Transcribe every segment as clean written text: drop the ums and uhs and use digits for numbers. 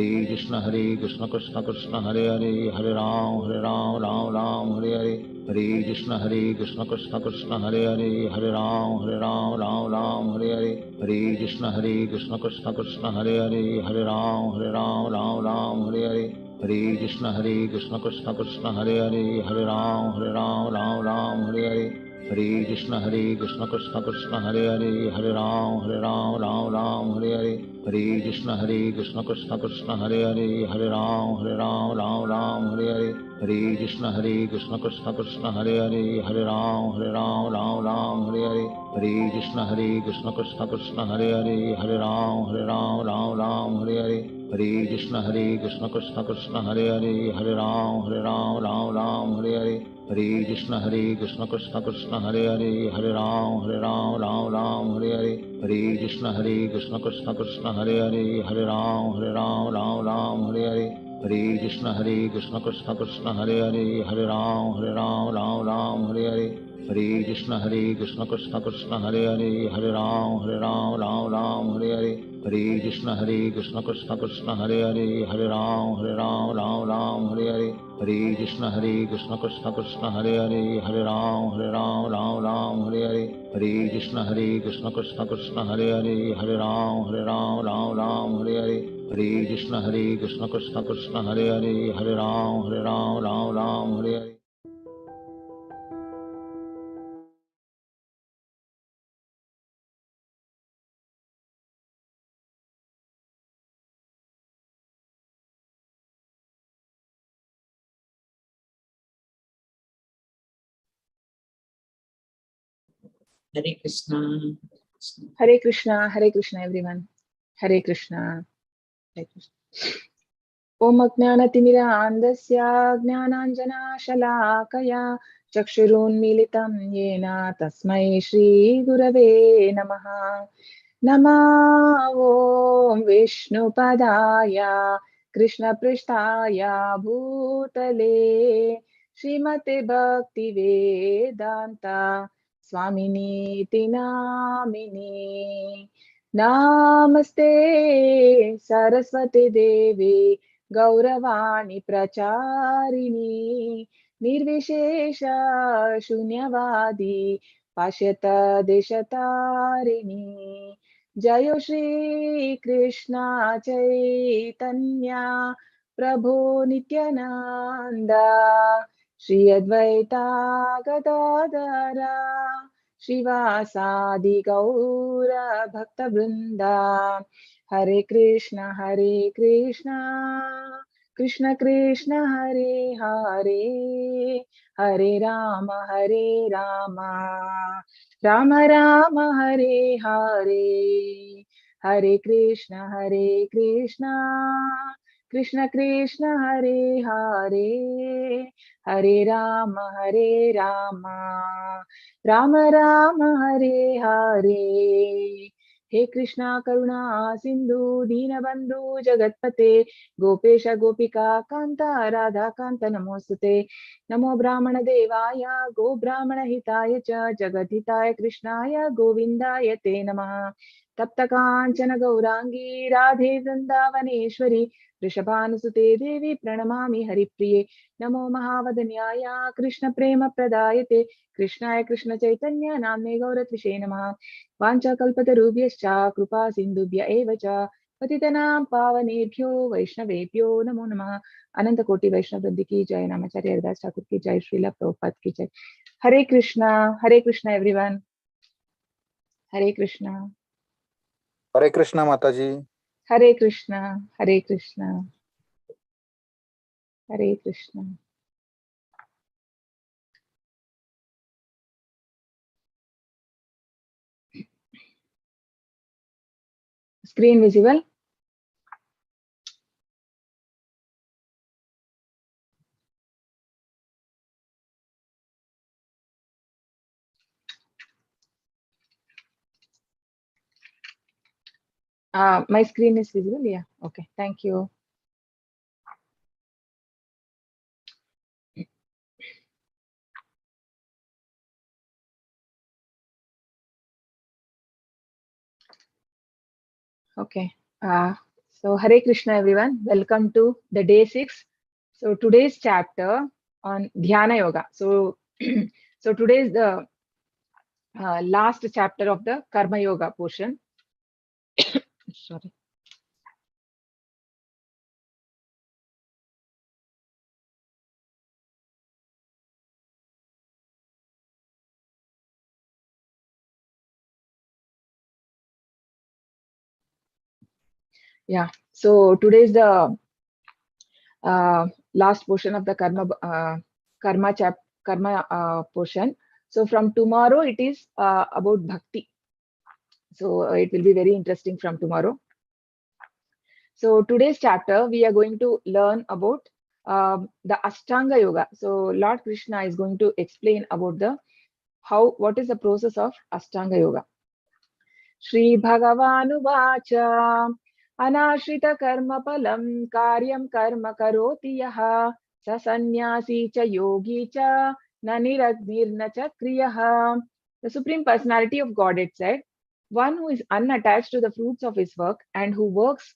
Hare Krishna Krishna Krishna Hare Hare Hare Ram Ram Ram Hare Hare Hare Krishna Krishna Krishna Hare Hare Hare Ram Ram Hare Hare Hare Krishna Krishna Krishna Hare Hare Hare Ram Ram Hare Hare Hare Krishna Krishna Krishna Hare Hare Hare Ram Ram Hare Hare Hare Krishna Krishna Krishna Hare Hare Hare Ram Ram Hare Hare Hare Krishna Krishna Krishna Hare Hare Hare Ram Ram Hare Hare Hare Krishna Krishna Krishna Hare Hare Hare Ram Ram Hare Hare Hare Krishna Krishna Krishna Hare Hare Hare Ram Ram Hare Hare Hare Krishna Krishna Krishna Hare Hare Hare Ram Ram Hare Hare Hare Krishna Krishna Krishna Hare Hare Hare Ram Ram Hare Hare Hare Krishna Krishna Krishna Hare Hare Hare Ram Ram Hare Hare Hare Krishna Krishna Krishna Hare Hare Hare Ram Ram Hare Hare Hare Krishna Krishna Krishna Hare Hare Hare Ram Ram Hare Hare Hare Krishna Krishna Krishna Hare Hare Hare Ram Ram Hare Hare Hare Krishna Krishna Krishna Hare Hare Hare Ram Ram Hare Hare Hare Krishna Krishna Krishna Hare Hare Hare Ram Ram Hare Hare Hare Krishna Krishna Krishna Hare Hare Hare Ram Hare Hare. Hare Krishna. Hare Krishna everyone. Hare Krishna. Hare Krishna. Om Ajnanatimiraandasya Jnananjanashalakaya Chakshurunmilitam Yena Tasmai Shri Gurave Namaha. Nama Om Vishnupadaya Krishna Prishtaya Bhutale Srimate Bhakti Vedanta Swamini Tinamini. Namaste Saraswati Devi Gauravani Pracharini Nirvishesha Shunyavadi Pashyata Deshatarini. Jayo Shri Krishna Chaitanya Prabhu Nityananda Shri Advaita Gadadara Shivasadi Gaura Bhakta Vrinda. Hare Krishna Krishna Krishna Hare Hare Hare Rama Rama Rama Hare Hare. Hare Krishna Krishna Krishna Hare Hare Hare Rama Rama Rama Hare Hare. He Krishna Karuna Sindhu Deenabandhu Jagatpate Gopesha Gopika Kanta Radha Kanta Namostate. Namo Brahmana Devaya Go Brahmana Hitaya Cha Jagadhitaya Krishnaya Govindaya Te Namaha. Tapta Kanchana Gaurangi Radhe Vrindavaneshwari Rishabhanusute Devi Pranamami Haripriye. Namo Mahavadanyaya Krishna Prema Pradayate Krishnaya Krishna Chaitanya Namne Gauratvishe Namaha. Vancha kalpatarubhyascha kripa sindhubhya eva cha patitanam pavanebhyo vaishnavebhyo namo namah. Ananta Koti Vaishnav Vrinda ki jai. Namacharya Haridas Thakur ki jai. Srila Prabhupada ki jai. Hare Krishna everyone. Hare Krishna. Hare Krishna Mataji. Hare Krishna Hare Krishna. Hare Krishna. Screen visible? My screen is visible. Yeah. Okay. Thank you. Okay. So Hare Krishna everyone, welcome to the day 6. So today's chapter on Dhyana Yoga. So so today is the last chapter of the Karma Yoga portion. Sorry. Yeah. So today is the last portion of the karma portion. So from tomorrow it is about bhakti. So it will be very interesting from tomorrow. So today's chapter we are going to learn about the Ashtanga Yoga. So Lord Krishna is going to explain about the what is the process of Ashtanga Yoga. Shri Bhagavanuvacha Anashrita karma palam karyam karma karoti yaha sa sannyasi cha yogi cha na niragnirna cha kriyaha. The Supreme Personality of Godhead said, one who is unattached to the fruits of his work and who works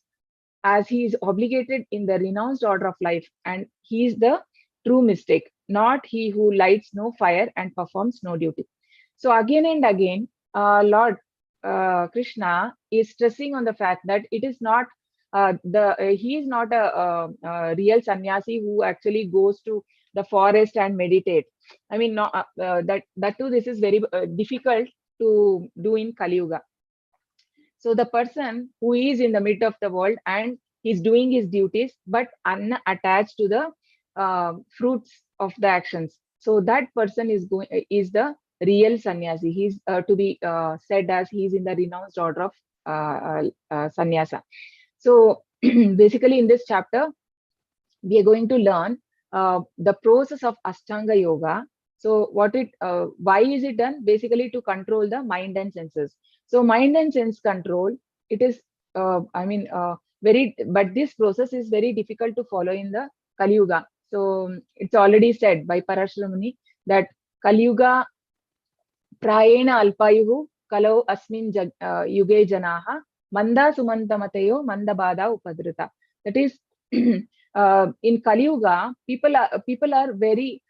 as he is obligated in the renounced order of life, and he is the true mystic, not he who lights no fire and performs no duty. So again and again, Lord Krishna is stressing on the fact that it is not he is not a real sannyasi who actually goes to the forest and meditate. I mean, that too. This is very difficult to do in Kali Yuga. So the person who is in the mid of the world and he's doing his duties, but unattached to the fruits of the actions. So that person is the real sannyasi. He's to be said as he's in the renounced order of sannyasa. So basically, in this chapter, we are going to learn the process of Ashtanga Yoga. So why is it done? Basically to control the mind and senses. So mind and sense control, it is, but this process is very difficult to follow in the Kali Yuga. So it's already said by Parashara Muni that Kali Yuga prayena alpayuhu kalau asmin yuge janaha manda sumanta matayo manda bada upadrita. That is, in Kali Yuga, people are very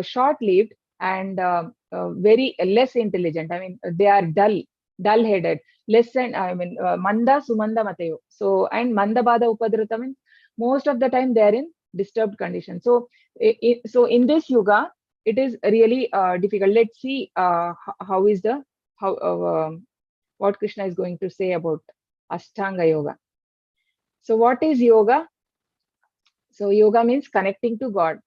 short-lived and very less intelligent. I mean, they are dull-headed, less and manda sumanda matayo. So and manda bada upadrita means most of the time they are in disturbed condition. So so in this yuga, it is really difficult. Let's see how is the what Krishna is going to say about Ashtanga Yoga. So what is yoga? So yoga means connecting to God.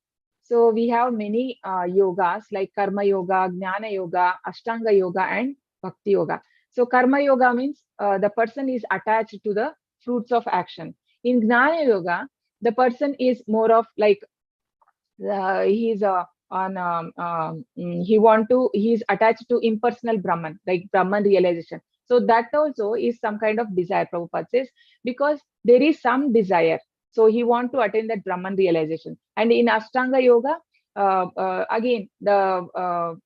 So we have many yogas like Karma Yoga, Jnana Yoga, Ashtanga Yoga, and Bhakti Yoga. So Karma Yoga means the person is attached to the fruits of action. In Jnana Yoga, the person is more of like he's he's attached to impersonal Brahman, like Brahman realization. So that also is some kind of desire, Prabhupada says, because there is some desire. So he want to attain that Brahman realization. And in Ashtanga Yoga, again, the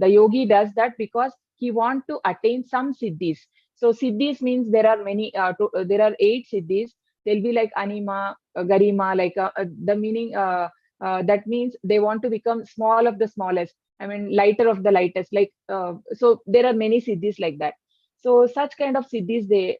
yogi does that because he want to attain some siddhis. So siddhis means there are many, there are 8 siddhis. They'll be like anima, garima, like the meaning, that means they want to become small of the smallest. I mean, lighter of the lightest. Like so, there are many siddhis like that. So such kind of siddhis they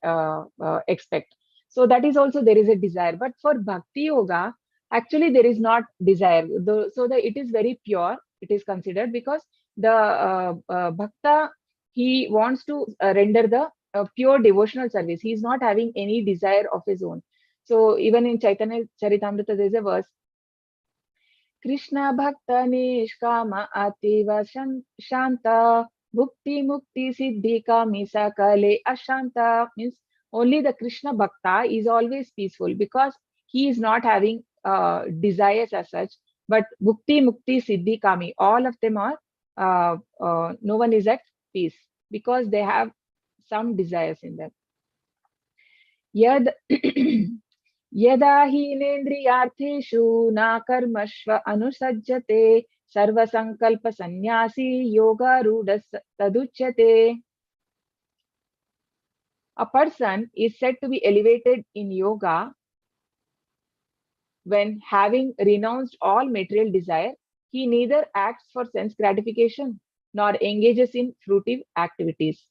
expect. So that is also there is a desire. But for Bhakti Yoga, actually there is not desire. It is very pure. It is considered because the Bhakta, he wants to render the pure devotional service. He is not having any desire of his own. So even in Chaitanya Charitamrita, there is a verse, Krishna Bhakta Nishkama Ativa Shanta Bhukti Mukti Siddhi Kami Sakale Ashanta, means only the Krishna Bhakta is always peaceful because he is not having desires as such. But Bhukti Mukti Siddhi Kami, all of them are no one is at peace because they have some desires in them. Yad यदा हीनेन्द्रियार्थेषु न कर्मष्व अनुसज्जते सर्वसंकल्प सन्यासी योगारूढ़ तदुच्यते. A person is said to be elevated in yoga when, having renounced all material desire, he neither acts for sense gratification nor engages in fruitive activities.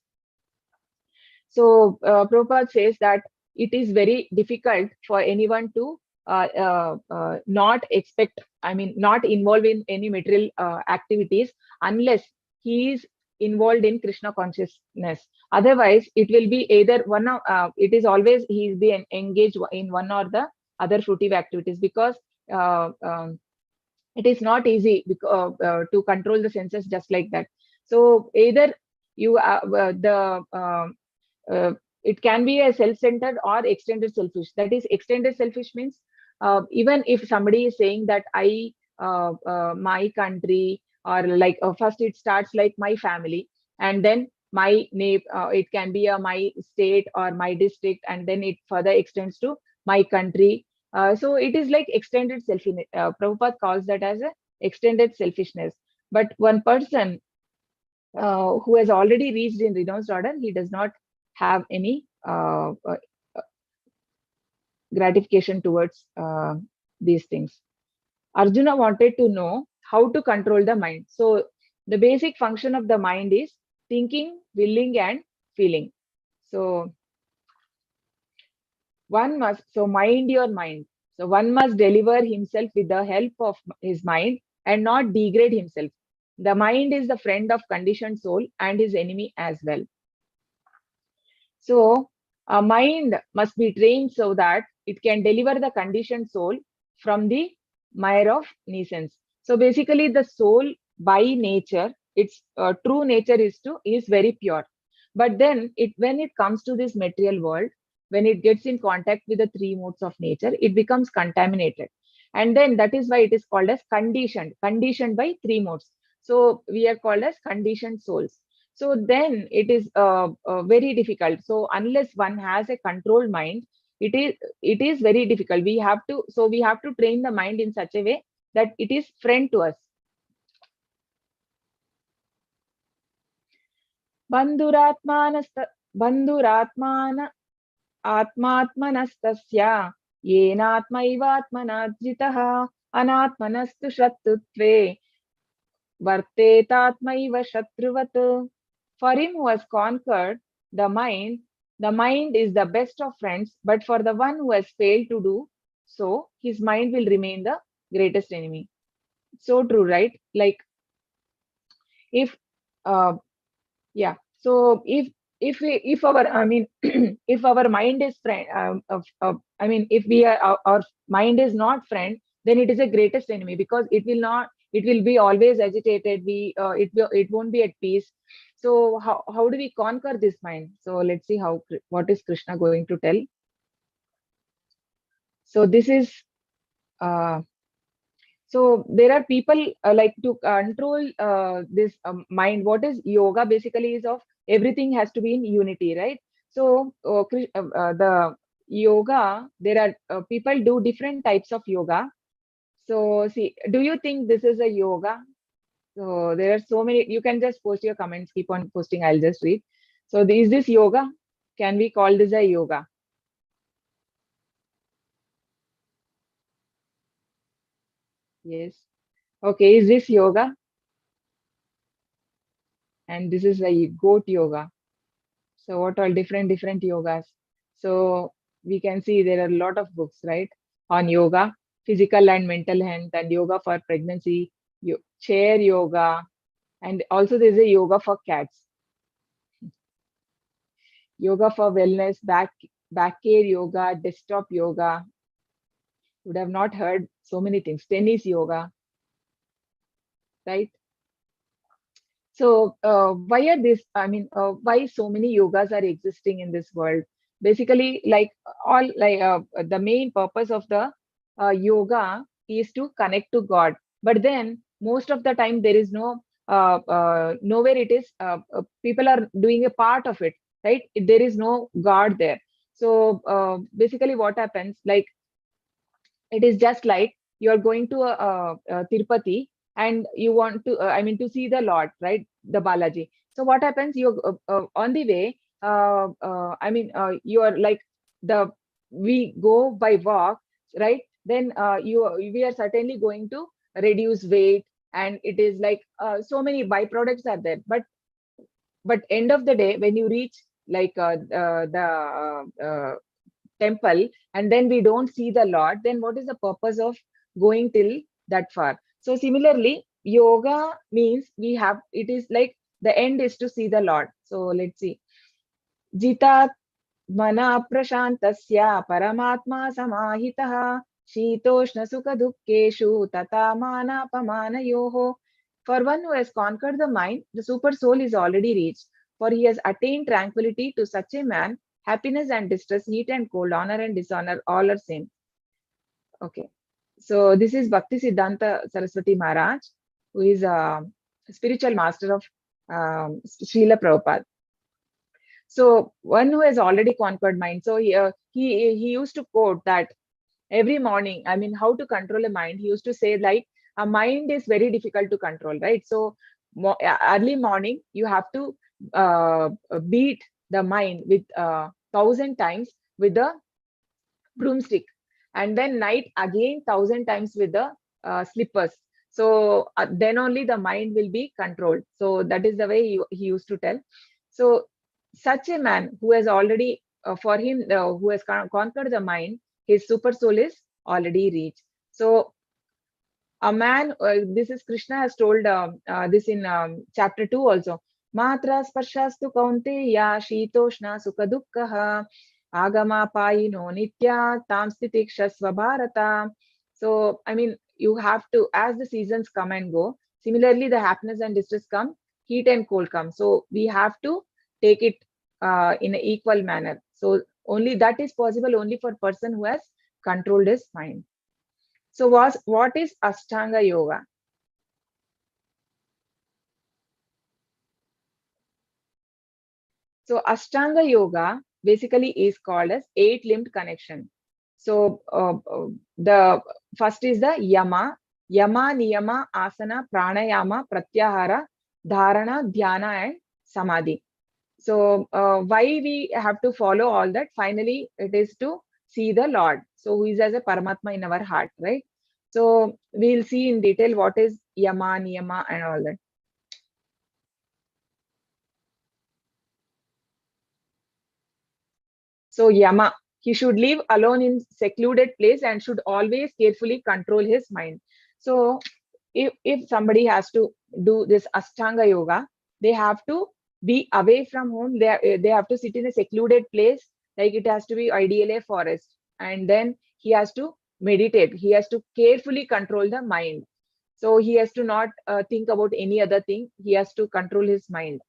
So Prabhupada says that it is very difficult for anyone to not expect, not involve in any material activities unless he is involved in Krishna consciousness. Otherwise, it will be either one of, it is always he is being engaged in one or the other fruitive activities, because it is not easy to control the senses just like that. So either you it can be a self-centered or extended selfish. That is, extended selfish means even if somebody is saying that I my country, or like first it starts like my family, and then my name, it can be a my state or my district, and then it further extends to my country. So it is like extended selfishness. Prabhupada calls that as a extended selfishness. But one person who has already reached in renounced order, he does not have any gratification towards these things. Arjuna wanted to know how to control the mind. So the basic function of the mind is thinking, willing, and feeling. So mind your mind. So one must deliver himself with the help of his mind and not degrade himself. The mind is the friend of conditioned soul and his enemy as well. So a mind must be trained so that it can deliver the conditioned soul from the mire of nuisance. So basically, the soul by nature, its true nature is very pure. But then when it comes to this material world, when it gets in contact with the three modes of nature, it becomes contaminated. And then that is why it is called as conditioned by three modes. So we are called as conditioned souls. So then it is very difficult. So unless one has a controlled mind, it is very difficult. We have to train the mind in such a way that it is friend to us. Bandhuratmana atmatmanastasya yenatmaivatmanajitaha anatmanastu shatrutve vartetatmaiva shatruvat. For him who has conquered the mind is the best of friends, but for the one who has failed to do so, his mind will remain the greatest enemy. So true, right? Like if yeah, so if our if our mind is friend, if we are our mind is not friend, then it is a greatest enemy, because it will be always agitated. It won't be at peace. So how do we conquer this mind? So let's see what is Krishna going to tell. So this is so there are people like to control this mind. What is yoga basically is of everything has to be in unity, right? So the yoga, there are people do different types of yoga. So see, do you think this is a yoga? So there are so many. You can just post your comments, keep on posting, I'll just read. So is this yoga? Can we call this a yoga? Yes. Okay, is this yoga? And this is a goat yoga. So what all different yogas? So we can see there are a lot of books, right, on yoga, physical and mental health, and yoga for pregnancy, chair yoga, and also there's a yoga for cats, yoga for wellness, back care yoga, desktop yoga. Would have not heard so many things. Tennis yoga, right? So why are this? Why so many yogas are existing in this world? Basically, like the main purpose of the yoga is to connect to God. But then most of the time there is no nowhere it is. People are doing a part of it, right? There is no God there. So basically, what happens? Like it is just like you are going to Tirupati and you want to to see the Lord, right, the Balaji. So what happens, you on the way you are like we go by walk, right? Then we are certainly going to reduce weight, and it is like so many byproducts are there. But end of the day, when you reach like the temple, and then we don't see the Lord, then what is the purpose of going till that far? So similarly, yoga means it is like the end is to see the Lord. So let's see. Jita mana prashantasya paramatma samahitah shitoshna sukha dukkeshu tata mana pamana yoho. For one who has conquered the mind, the super soul is already reached, for he has attained tranquility. To such a man, happiness and distress, heat and cold, honor and dishonor, all are same. Okay. So this is Bhakti Siddhanta Saraswati Maharaj, who is a spiritual master of Srila Prabhupada. So one who has already conquered mind. So he used to quote that every morning, I mean, how to control a mind. He used to say like, a mind is very difficult to control, right? So early morning, you have to beat the mind with 1,000 times with the broomstick, and then night again 1,000 times with the slippers. So then only the mind will be controlled. So that is the way he used to tell. So such a man who has already, for him, who has conquered the mind, his super soul is already reached. So a man, this is Krishna has told this in chapter 2 also. Matra sparshastu kaunteya shitoshna sukha dukkha agama payino nitya tamstitikshasva bharata. So, I mean, you have to, as the seasons come and go, similarly, the happiness and distress come, heat and cold come. So, we have to take it in an equal manner. So, only that is possible only for person who has controlled his mind. So what is Ashtanga Yoga? So Ashtanga Yoga basically is called as 8-limbed connection. So the first is the Yama, Niyama, Asana, Pranayama, Pratyahara, Dharana, Dhyana, and Samadhi. So why we have to follow all that? Finally, it is to see the Lord. So who is as a Paramatma in our heart, right? So we'll see in detail what is Yama, Niyama, and all that. So Yama, he should live alone in secluded place and should always carefully control his mind. So if somebody has to do this Ashtanga Yoga, they have to be away from home. They have to sit in a secluded place, like it has to be ideally a forest. And then he has to meditate. He has to carefully control the mind. So he has to not think about any other thing. He has to control his mind.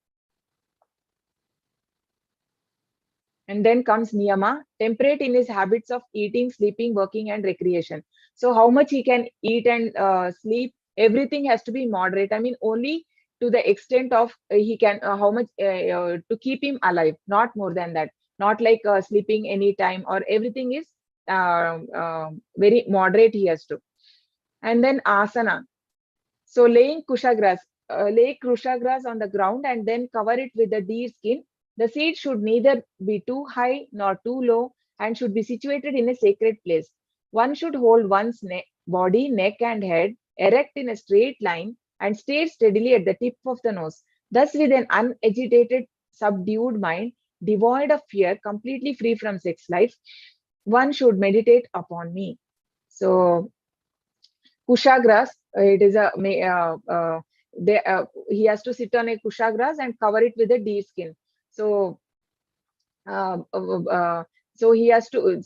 And then comes Niyama, temperate in his habits of eating, sleeping, working, and recreation. So how much he can eat and sleep, everything has to be moderate. I mean, only to the extent of he can, how much to keep him alive, not more than that. Not like sleeping anytime, or everything is very moderate he has to. And then asana. So laying kusha lay kusha grass on the ground and then cover it with the deer skin. The seed should neither be too high nor too low and should be situated in a sacred place. One should hold one's body, neck, and head erect in a straight line and stare steadily at the tip of the nose. Thus, with an unagitated, subdued mind, devoid of fear, completely free from sex life, one should meditate upon me. So, kusha grass, it is a he has to sit on a kusha grass and cover it with a deer skin. So so he has to,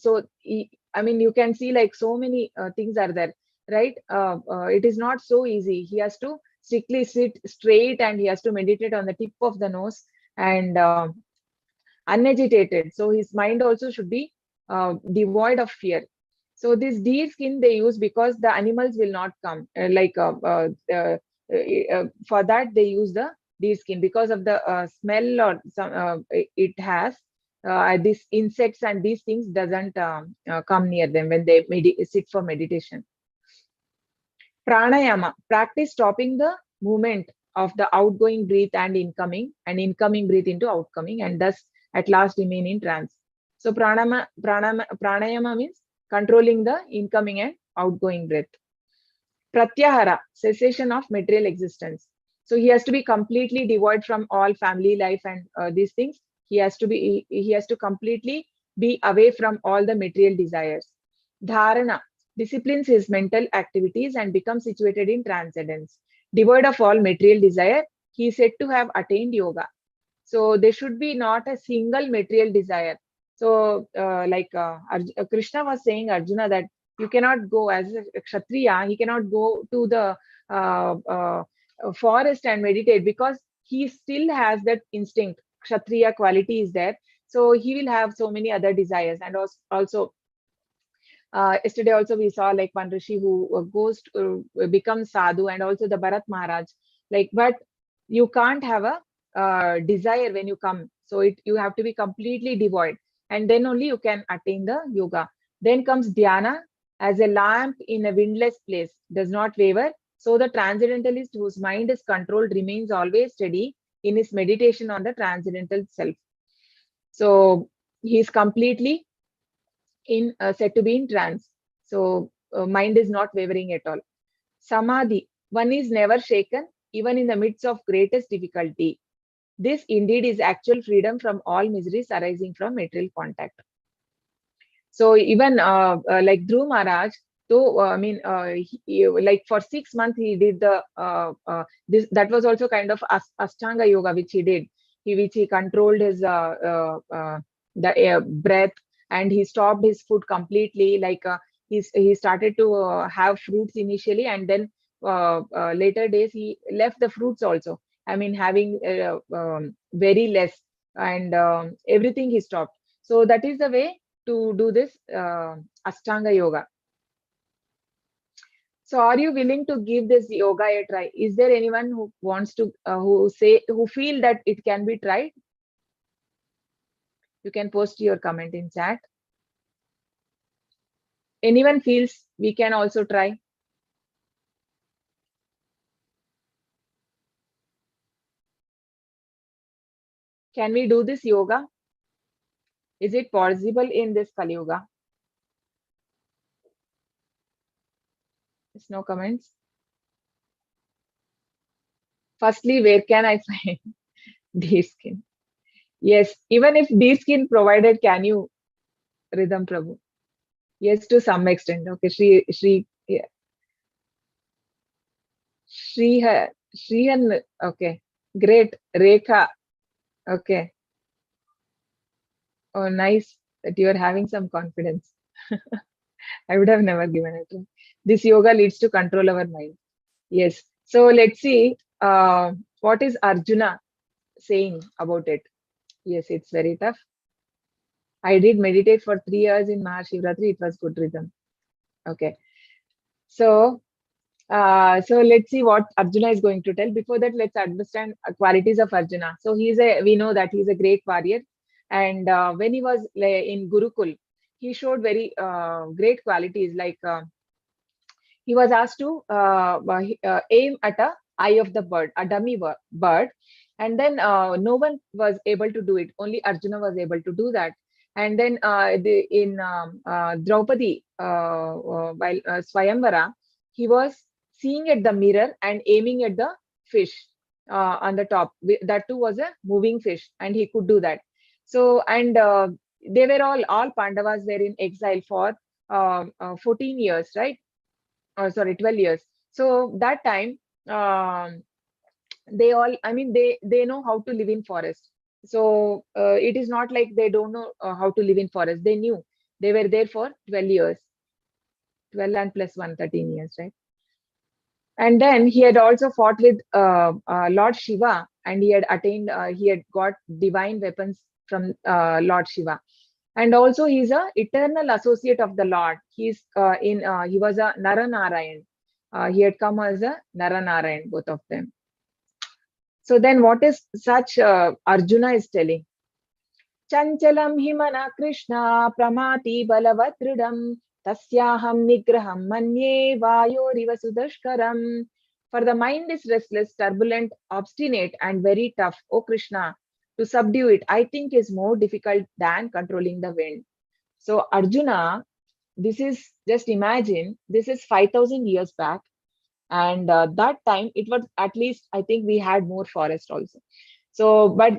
I mean, you can see like so many things are there, right? It is not so easy. He has to strictly sit straight and he has to meditate on the tip of the nose and unagitated. So his mind also should be devoid of fear. So this deer skin they use because the animals will not come. For that they use the deer skin because of the smell or some it has. These insects and these things doesn't come near them when they sit for meditation. Pranayama, practice stopping the movement of the outgoing breath and incoming breath into outgoing, and thus at last remain in trance. So pranayama means controlling the incoming and outgoing breath. Pratyahara, cessation of material existence. So he has to be completely devoid from all family life and these things. He has to completely be away from all the material desires. Dharana, disciplines his mental activities and becomes situated in transcendence. Devoid of all material desire, he is said to have attained yoga. So there should be not a single material desire. So Krishna was saying Arjuna that you cannot go as a Kshatriya, he cannot go to the forest and meditate because he still has that instinct. Kshatriya quality is there. So he will have so many other desires. And also yesterday also we saw like one Rishi who goes to become sadhu, and also the Bharat Maharaj. But you can't have a desire when you come. So you have to be completely devoid, and then only you can attain the yoga. Then comes dhyana, as a lamp in a windless place, does not waver. So the transcendentalist whose mind is controlled remains always steady in his meditation on the transcendental self. So he is completely said to be in trance. So mind is not wavering at all. Samadhi, one is never shaken even in the midst of greatest difficulty. This indeed is actual freedom from all miseries arising from material contact. So even like Dhruv Maharaj, so like for 6 months he did the this, that was also kind of Ashtanga yoga which he did. Which he controlled his breath, and he stopped his food completely. He started to have fruits initially, and then later days he left the fruits also. I mean, having very less, and everything he stopped. So that is the way to do this Ashtanga yoga. So are you willing to give this yoga a try? Is there anyone who wants to, who feel that it can be tried? You can post your comment in chat. Anyone feels we can also try? Can we do this yoga? Is it possible in this Kali Yuga? There's no comments. Firstly, where can I find deer skin? Yes, even if deer skin provided, can you, Rhythm Prabhu? Yes, to some extent. Okay, yeah. Shrihan, okay, great. Rekha, okay. Oh, nice that you are having some confidence. I would have never given it. This yoga leads to control our mind. Yes. So let's see what is Arjuna saying about it. Yes, it's very tough. I did meditate for 3 years in Mahashivratri. It was good rhythm. Okay. So let's see what Arjuna is going to tell. Before that, let's understand qualities of Arjuna. So we know that he's a great warrior, and when he was in Gurukul, he showed very great qualities. He was asked to aim at a eye of the bird, a dummy bird, and then no one was able to do it. Only Arjuna was able to do that. And then in Draupadi, while Swayamvara, he was seeing at the mirror and aiming at the fish on the top. That too was a moving fish, and he could do that. So, and they were all Pandavas were in exile for 14 years, right? Sorry, 12 years. So that time, they all, I mean, they know how to live in forest. So it is not like they don't know how to live in forest. They knew. They were there for 12 years. 12 and plus 1, 13 years, right? And then he had also fought with Lord Shiva, and he had attained, he had got divine weapons from Lord Shiva. And also he's a eternal associate of the Lord. He's he was a Naranarayan. He had come as a Naranarayan, both of them. So then what is such Arjuna is telling? Chanchalam himana Krishna pramati balavatridam tasyaham nigraham manye vayoriva sudashkaram. For the mind is restless, turbulent, obstinate, and very tough, O Krishna. to subdue it, I think is more difficult than controlling the wind. So Arjuna, this is, just imagine, this is 5,000 years back. And that time it was, at least I think we had more forest also. So, but,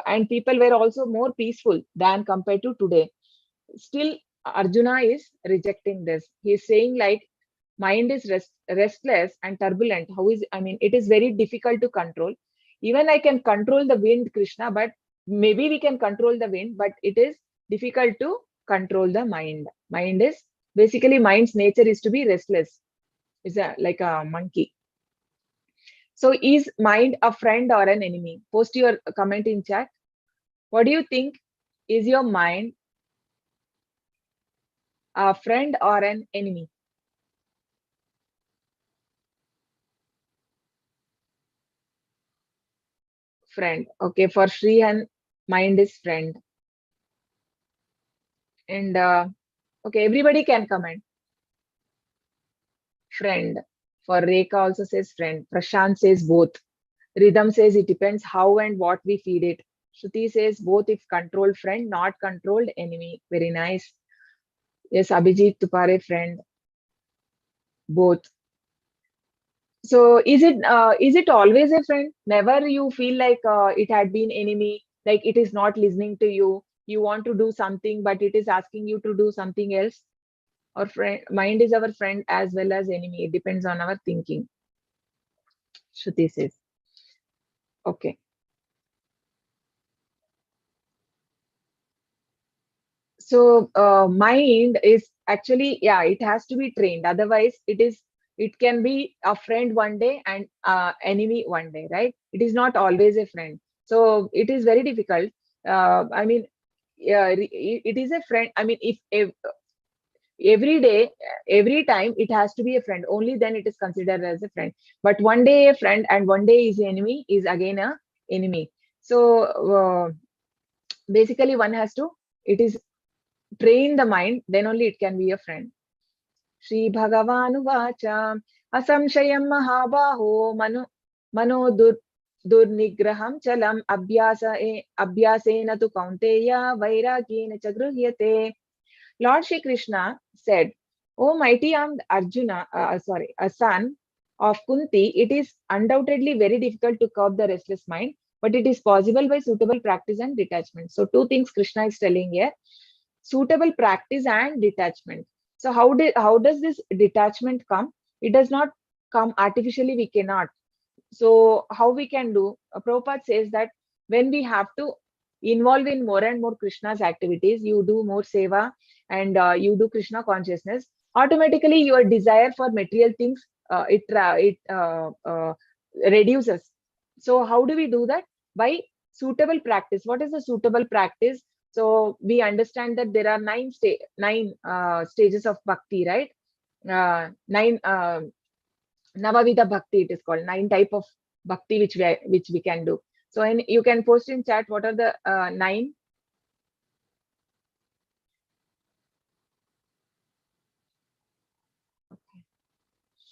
and people were also more peaceful than compared to today. Still, Arjuna is rejecting this. He's saying like, mind is restless and turbulent. How is, I mean, it is very difficult to control. Even I can control the wind, Krishna, but maybe we can control the wind, but it is difficult to control the mind. Mind is, basically mind's nature is to be restless. It's like a monkey. So is mind a friend or an enemy? Post your comment in chat. What do you think? Is your mind a friend or an enemy? Friend. Okay, for Shrihan, mind is friend. And okay, everybody can comment. Friend. For Rekha also says friend. Prashant says both. Rhythm says it depends how and what we feed it. Shruti says both, if controlled friend, not controlled enemy. Very nice. Yes, Abhijit Tupare, friend. Both. So is it always a friend? Never you feel like it had been enemy, like it is not listening to you. You want to do something, but it is asking you to do something else. Or friend, mind is our friend as well as enemy. It depends on our thinking. Shruti says. Okay. So mind is actually, yeah, it has to be trained. Otherwise, it can be a friend one day and enemy one day, right? It is not always a friend. So it is very difficult. I mean, yeah, it is a friend. I mean, if every day, every time it has to be a friend, only then it is considered as a friend. But one day a friend and one day is enemy is again a enemy. So basically, one has to. It is train the mind, then only it can be a friend. Shri Bhagavanuvacha asamshayam mahabaho mano durnigraham chalam abhyasena tu kaunteya vairagena cha gruhyate. Lord Shri Krishna said, O mighty armed Arjuna, a son of Kunti, it is undoubtedly very difficult to curb the restless mind, but it is possible by suitable practice and detachment. So two things Krishna is telling here: suitable practice and detachment. So how does this detachment come? It does not come artificially. We cannot. So how we can do? Prabhupada says that when we have to involve in more and more Krishna's activities, you do more seva and you do Krishna consciousness, automatically your desire for material things reduces. So how do we do that? By suitable practice. What is the suitable practice? So we understand that there are nine stages of bhakti, right? Nine Navavida bhakti, it is called, 9 type of bhakti which we can do. So and you can post in chat what are the 9. Okay.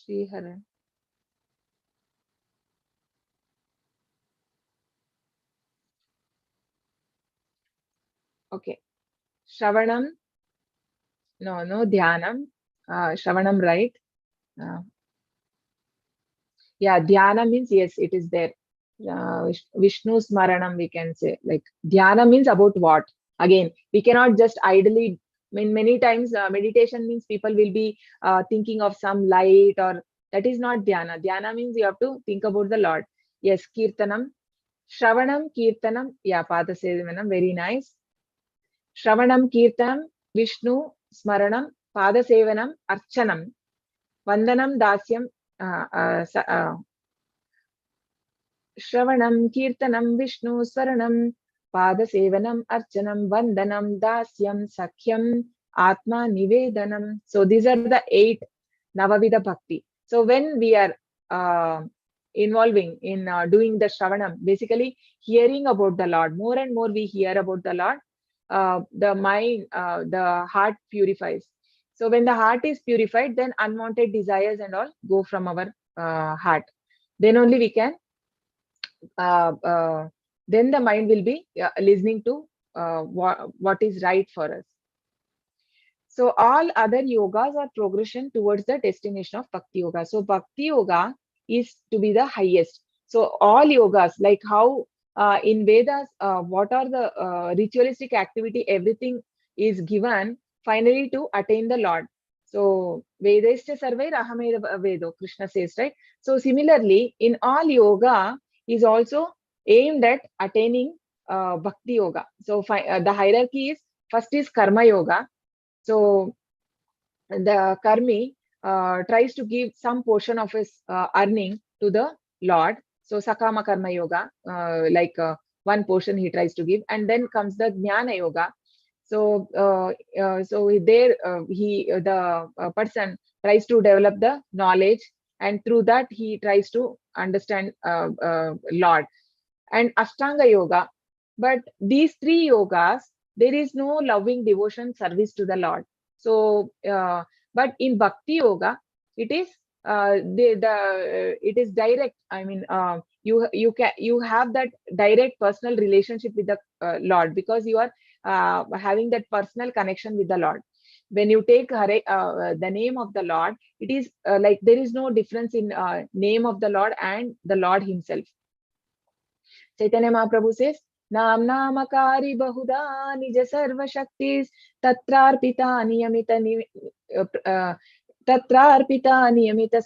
Sriharan. Okay. Shravanam. No, Dhyanam. Shravanam, right? Uh, yeah, Dhyana means, yes, it is there. Vishnu Smaranam, we can say. Like, Dhyana means about what? Again, we cannot just idly, I mean, many times meditation means people will be thinking of some light, or that is not Dhyana. Dhyana means you have to think about the Lord. Yes, Kirtanam. Shravanam, Kirtanam. Yeah, Pada Sevanam, very nice. Shravanam, Kirtanam, Vishnu Smaranam, Pada Sevanam, Archanam, Vandanam, Dasyam, Shravanam, Kirtanam, Vishnu, Swaranam, Padasevanam, Archanam, Vandanam, Dasyam, Sakhyam, Atma, Nivedanam. So these are the 8 Navavida Bhakti. So when we are involving in doing the Shravanam, basically hearing about the Lord, more and more we hear about the Lord, the mind, the heart purifies. So when the heart is purified, then unwanted desires and all go from our heart. Then only we can then the mind will be listening to what is right for us. So all other yogas are progression towards the destination of Bhakti Yoga. So Bhakti Yoga is to be the highest. So all yogas, like how in Vedas, what are the ritualistic activity, everything is given finally to attain the Lord. So Vedascha sarvai rahameda vedo, Krishna says, right? So similarly, in all yoga is also aimed at attaining Bhakti Yoga. So the hierarchy is, first is Karma Yoga. So the karmi tries to give some portion of his earning to the Lord. So Sakama Karma Yoga, one portion he tries to give, and then comes the Jnana Yoga. So the person tries to develop the knowledge, and through that he tries to understand Lord. And Ashtanga Yoga. But these three yogas, there is no loving devotion service to the Lord. So, but in Bhakti Yoga, it is it is direct. I mean, you have that direct personal relationship with the Lord, because you are having that personal connection with the Lord. When you take the name of the Lord, it is like there is no difference in name of the Lord and the Lord Himself. Chaitanya Mahaprabhu says, Nam Namakari Bahuda Nija Sarva Shaktis Tatrarpita Niyamita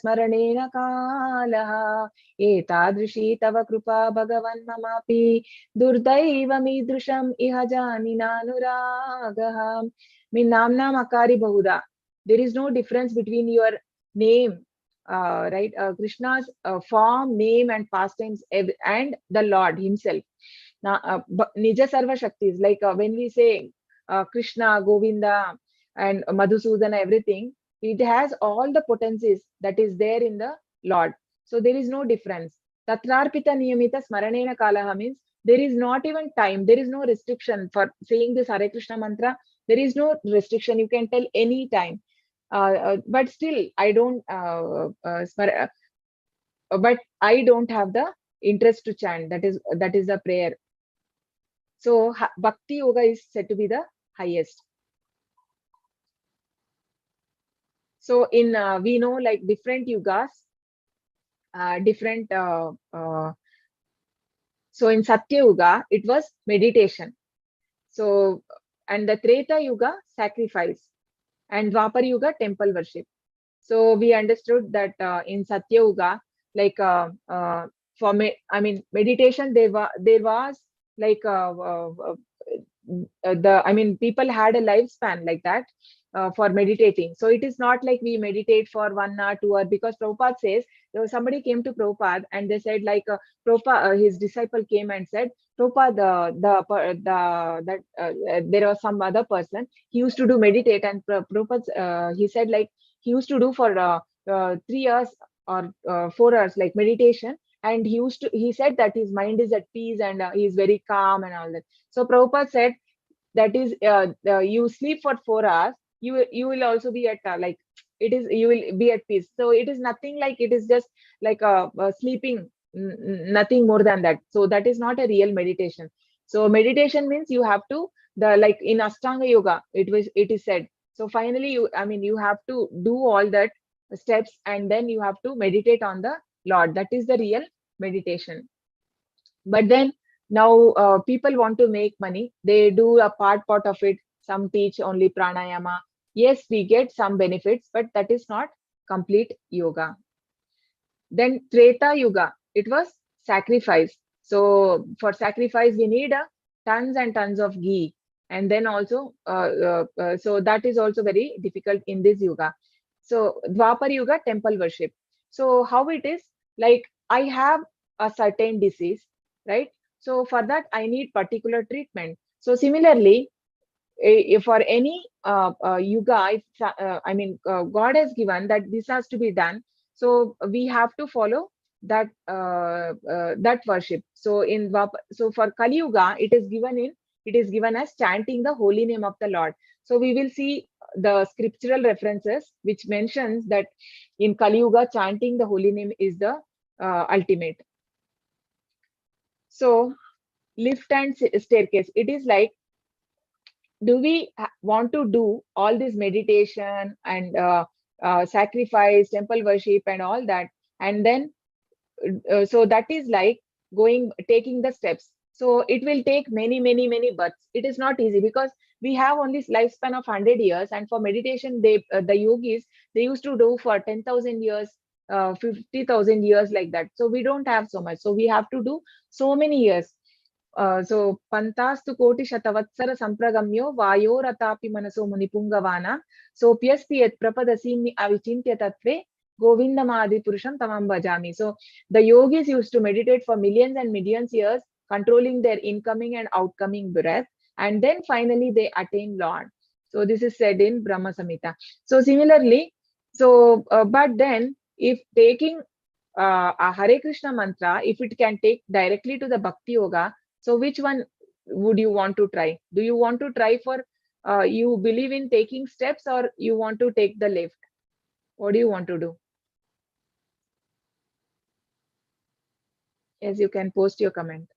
Smaranena Kalaha Etadrishi Tava Krupa Bhagavan Mamapi Durdaiva Midrusham Ihajani Nanuragaha. Mean Nam Namakari Bahuda. There is no difference between your name, right? Krishna's form, name, and pastimes, and the Lord Himself. Now, Nija Sarva Shaktis, like when we say Krishna, Govinda, and Madhusudana, everything, it has all the potencies that is there in the Lord. So there is no difference. Tatrarpita Niyamita Smaranena Kalaha means there is not even time, there is no restriction for saying this Hare Krishna mantra. There is no restriction. You can tell any time. But still, I don't. But I don't have the interest to chant. That is the prayer. So Bhakti Yoga is said to be the highest. So in we know like different yugas, different. So in Satya Yuga, it was meditation. So and the Treta Yuga, sacrifice, and Dwapar Yuga, temple worship. So we understood that in Satya Yuga, like for me, I mean meditation, there was like people had a lifespan like that for meditating. So it is not like we meditate for 1 hour, 2 hours, because Prabhupada says, somebody came to Prabhupada and they said like Prabhupada, his disciple came and said, Prabhupada, there was some other person, he used to do meditate, and Prabhupada, he said like he used to do for 3 hours or 4 hours like meditation, and he said that his mind is at peace and he is very calm and all that. So Prabhupada said, that is you sleep for 4 hours, you will also be at like it is, you will be at peace. So it is nothing, like it is just like sleeping, nothing more than that. So that is not a real meditation. So meditation means you have to, like in Ashtanga Yoga, it is said. So finally you have to do all that steps, and then you have to meditate on the Lord. That is the real meditation. But then now people want to make money. They do a part of it. Some teach only pranayama. Yes, we get some benefits, but that is not complete yoga. Then Treta Yuga, it was sacrifice. So for sacrifice, we need tons and tons of ghee. And then also, so that is also very difficult in this yoga. So Dwapar Yuga, temple worship. So how it is, like I have a certain disease, right? So for that, I need particular treatment. So similarly, for any yuga, God has given that this has to be done. So we have to follow that that worship. So for Kali Yuga, it is given as chanting the holy name of the Lord. So we will see the scriptural references which mentions that in Kali Yuga, chanting the holy name is the ultimate. So lift and staircase. It is like, do we want to do all this meditation and sacrifice, temple worship, and all that, and then so that is like taking the steps. So it will take many births. It is not easy because we have only lifespan of 100 years, and for meditation, the yogis, they used to do for 10,000 years, 50,000 years, like that. So we don't have so much, so we have to do so many years. So pantastu koti shatavatsara sampragamyo vayoratapi manaso munipungavana sopyasti yat prapadasimi avichintya tatve govindamadi purusham tamam bhajami. So the yogis used to meditate for millions and millions years, controlling their incoming and outcoming breath, and then finally they attain Lord. So this is said in Brahma Samhita. So similarly, but then if taking a Hare Krishna mantra, if it can take directly to the Bhakti Yoga, so which one would you want to try? Do you want to try for, you believe in taking steps, or you want to take the lift? What do you want to do? Yes, you can post your comment.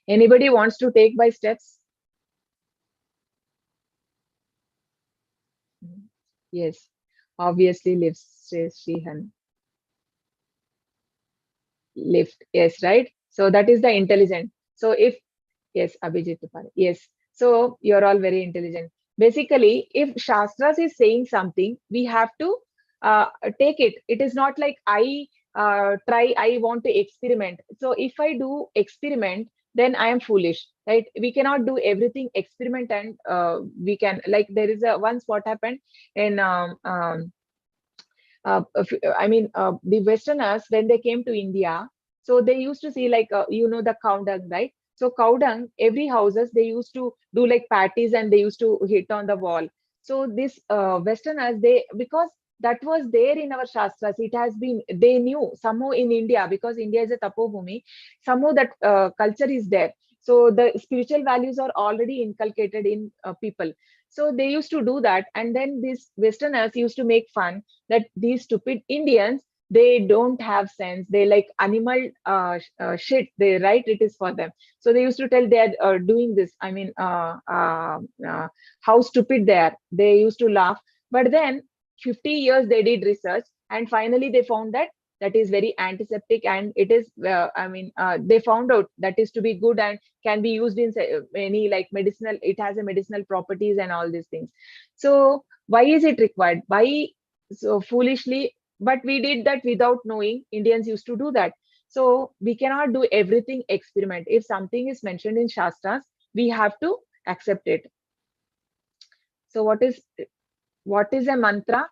Anybody wants to take by steps? Yes, obviously lifts, says Shrihan. Lift, yes, right? So that is the intelligent. So if, yes, Abhijit Tupare, yes. So you're all very intelligent. Basically, if Shastras is saying something, we have to take it. It is not like I want to experiment. So if I do experiment, then I am foolish, right? We cannot do everything experiment, and we can, like, there is a once what happened in the Westerners, when they came to India, so they used to see, like, the cow dung, right? So cow dung, every houses, they used to do like patties, and they used to hit on the wall. So this Westerners, because that was there in our Shastras, it has been, they knew somehow in India, because India is a tapobhumi, somehow that culture is there. So the spiritual values are already inculcated in people. So they used to do that. And then these Westerners used to make fun that these stupid Indians, they don't have sense. They like animal shit. They write it is for them. So they used to tell they are doing this. How stupid they are. They used to laugh. But then 50 years they did research, and finally they found that that is very antiseptic, and it is, they found out that is to be good and can be used in any like medicinal. It has a medicinal properties and all these things. So why is it required? Why so foolishly? But we did that without knowing. Indians used to do that. So we cannot do everything experiment. If something is mentioned in Shastras, we have to accept it. So what is a mantra?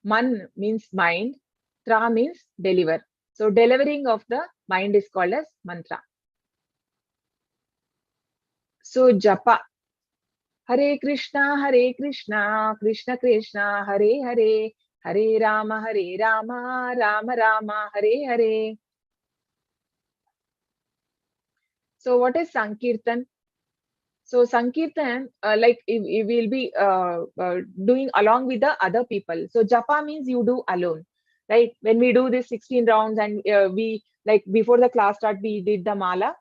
Man means mind, tra means deliver. So delivering of the mind is called as mantra. So japa. Hare Krishna, Krishna Krishna, Hare Hare, Hare Rama, Rama Rama, Hare Hare. So what is Sankirtan? So Sankirtan, we will be doing along with the other people. So japa means you do alone, right? When we do this 16 rounds, and we, like, before the class start, we did the mala.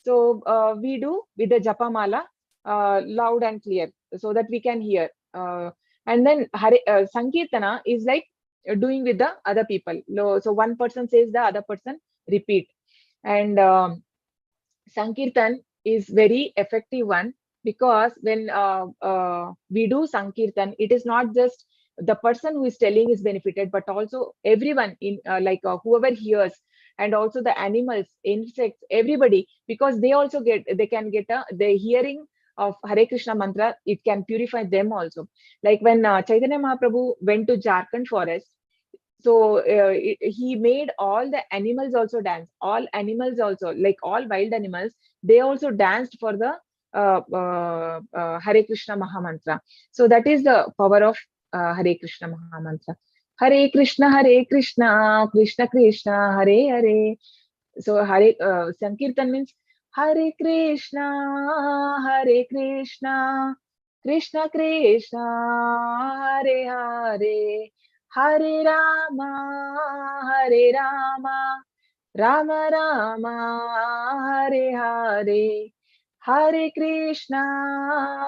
So we do with the japa mala loud and clear, so that we can hear. And then Sankirtana is like doing with the other people. So one person says, the other person repeat. And Sankirtan is very effective one, because when we do Sankirtan, it is not just the person who is telling is benefited, but also everyone in whoever hears, and also the animals, insects, everybody, because they also can get the hearing of Hare Krishna mantra. It can purify them also. Like when Chaitanya Mahaprabhu went to Jharkhand forest, so he made all the animals also dance. All animals also, like all wild animals, they also danced for the Hare Krishna Mahamantra. So that is the power of Hare Krishna Mahamantra. Hare Krishna, Krishna Krishna, Hare Hare. So Sankirtan means Hare Krishna, Krishna Krishna, Hare Hare, Hare Rama, Rama Rama Hare Hare, Hare Krishna,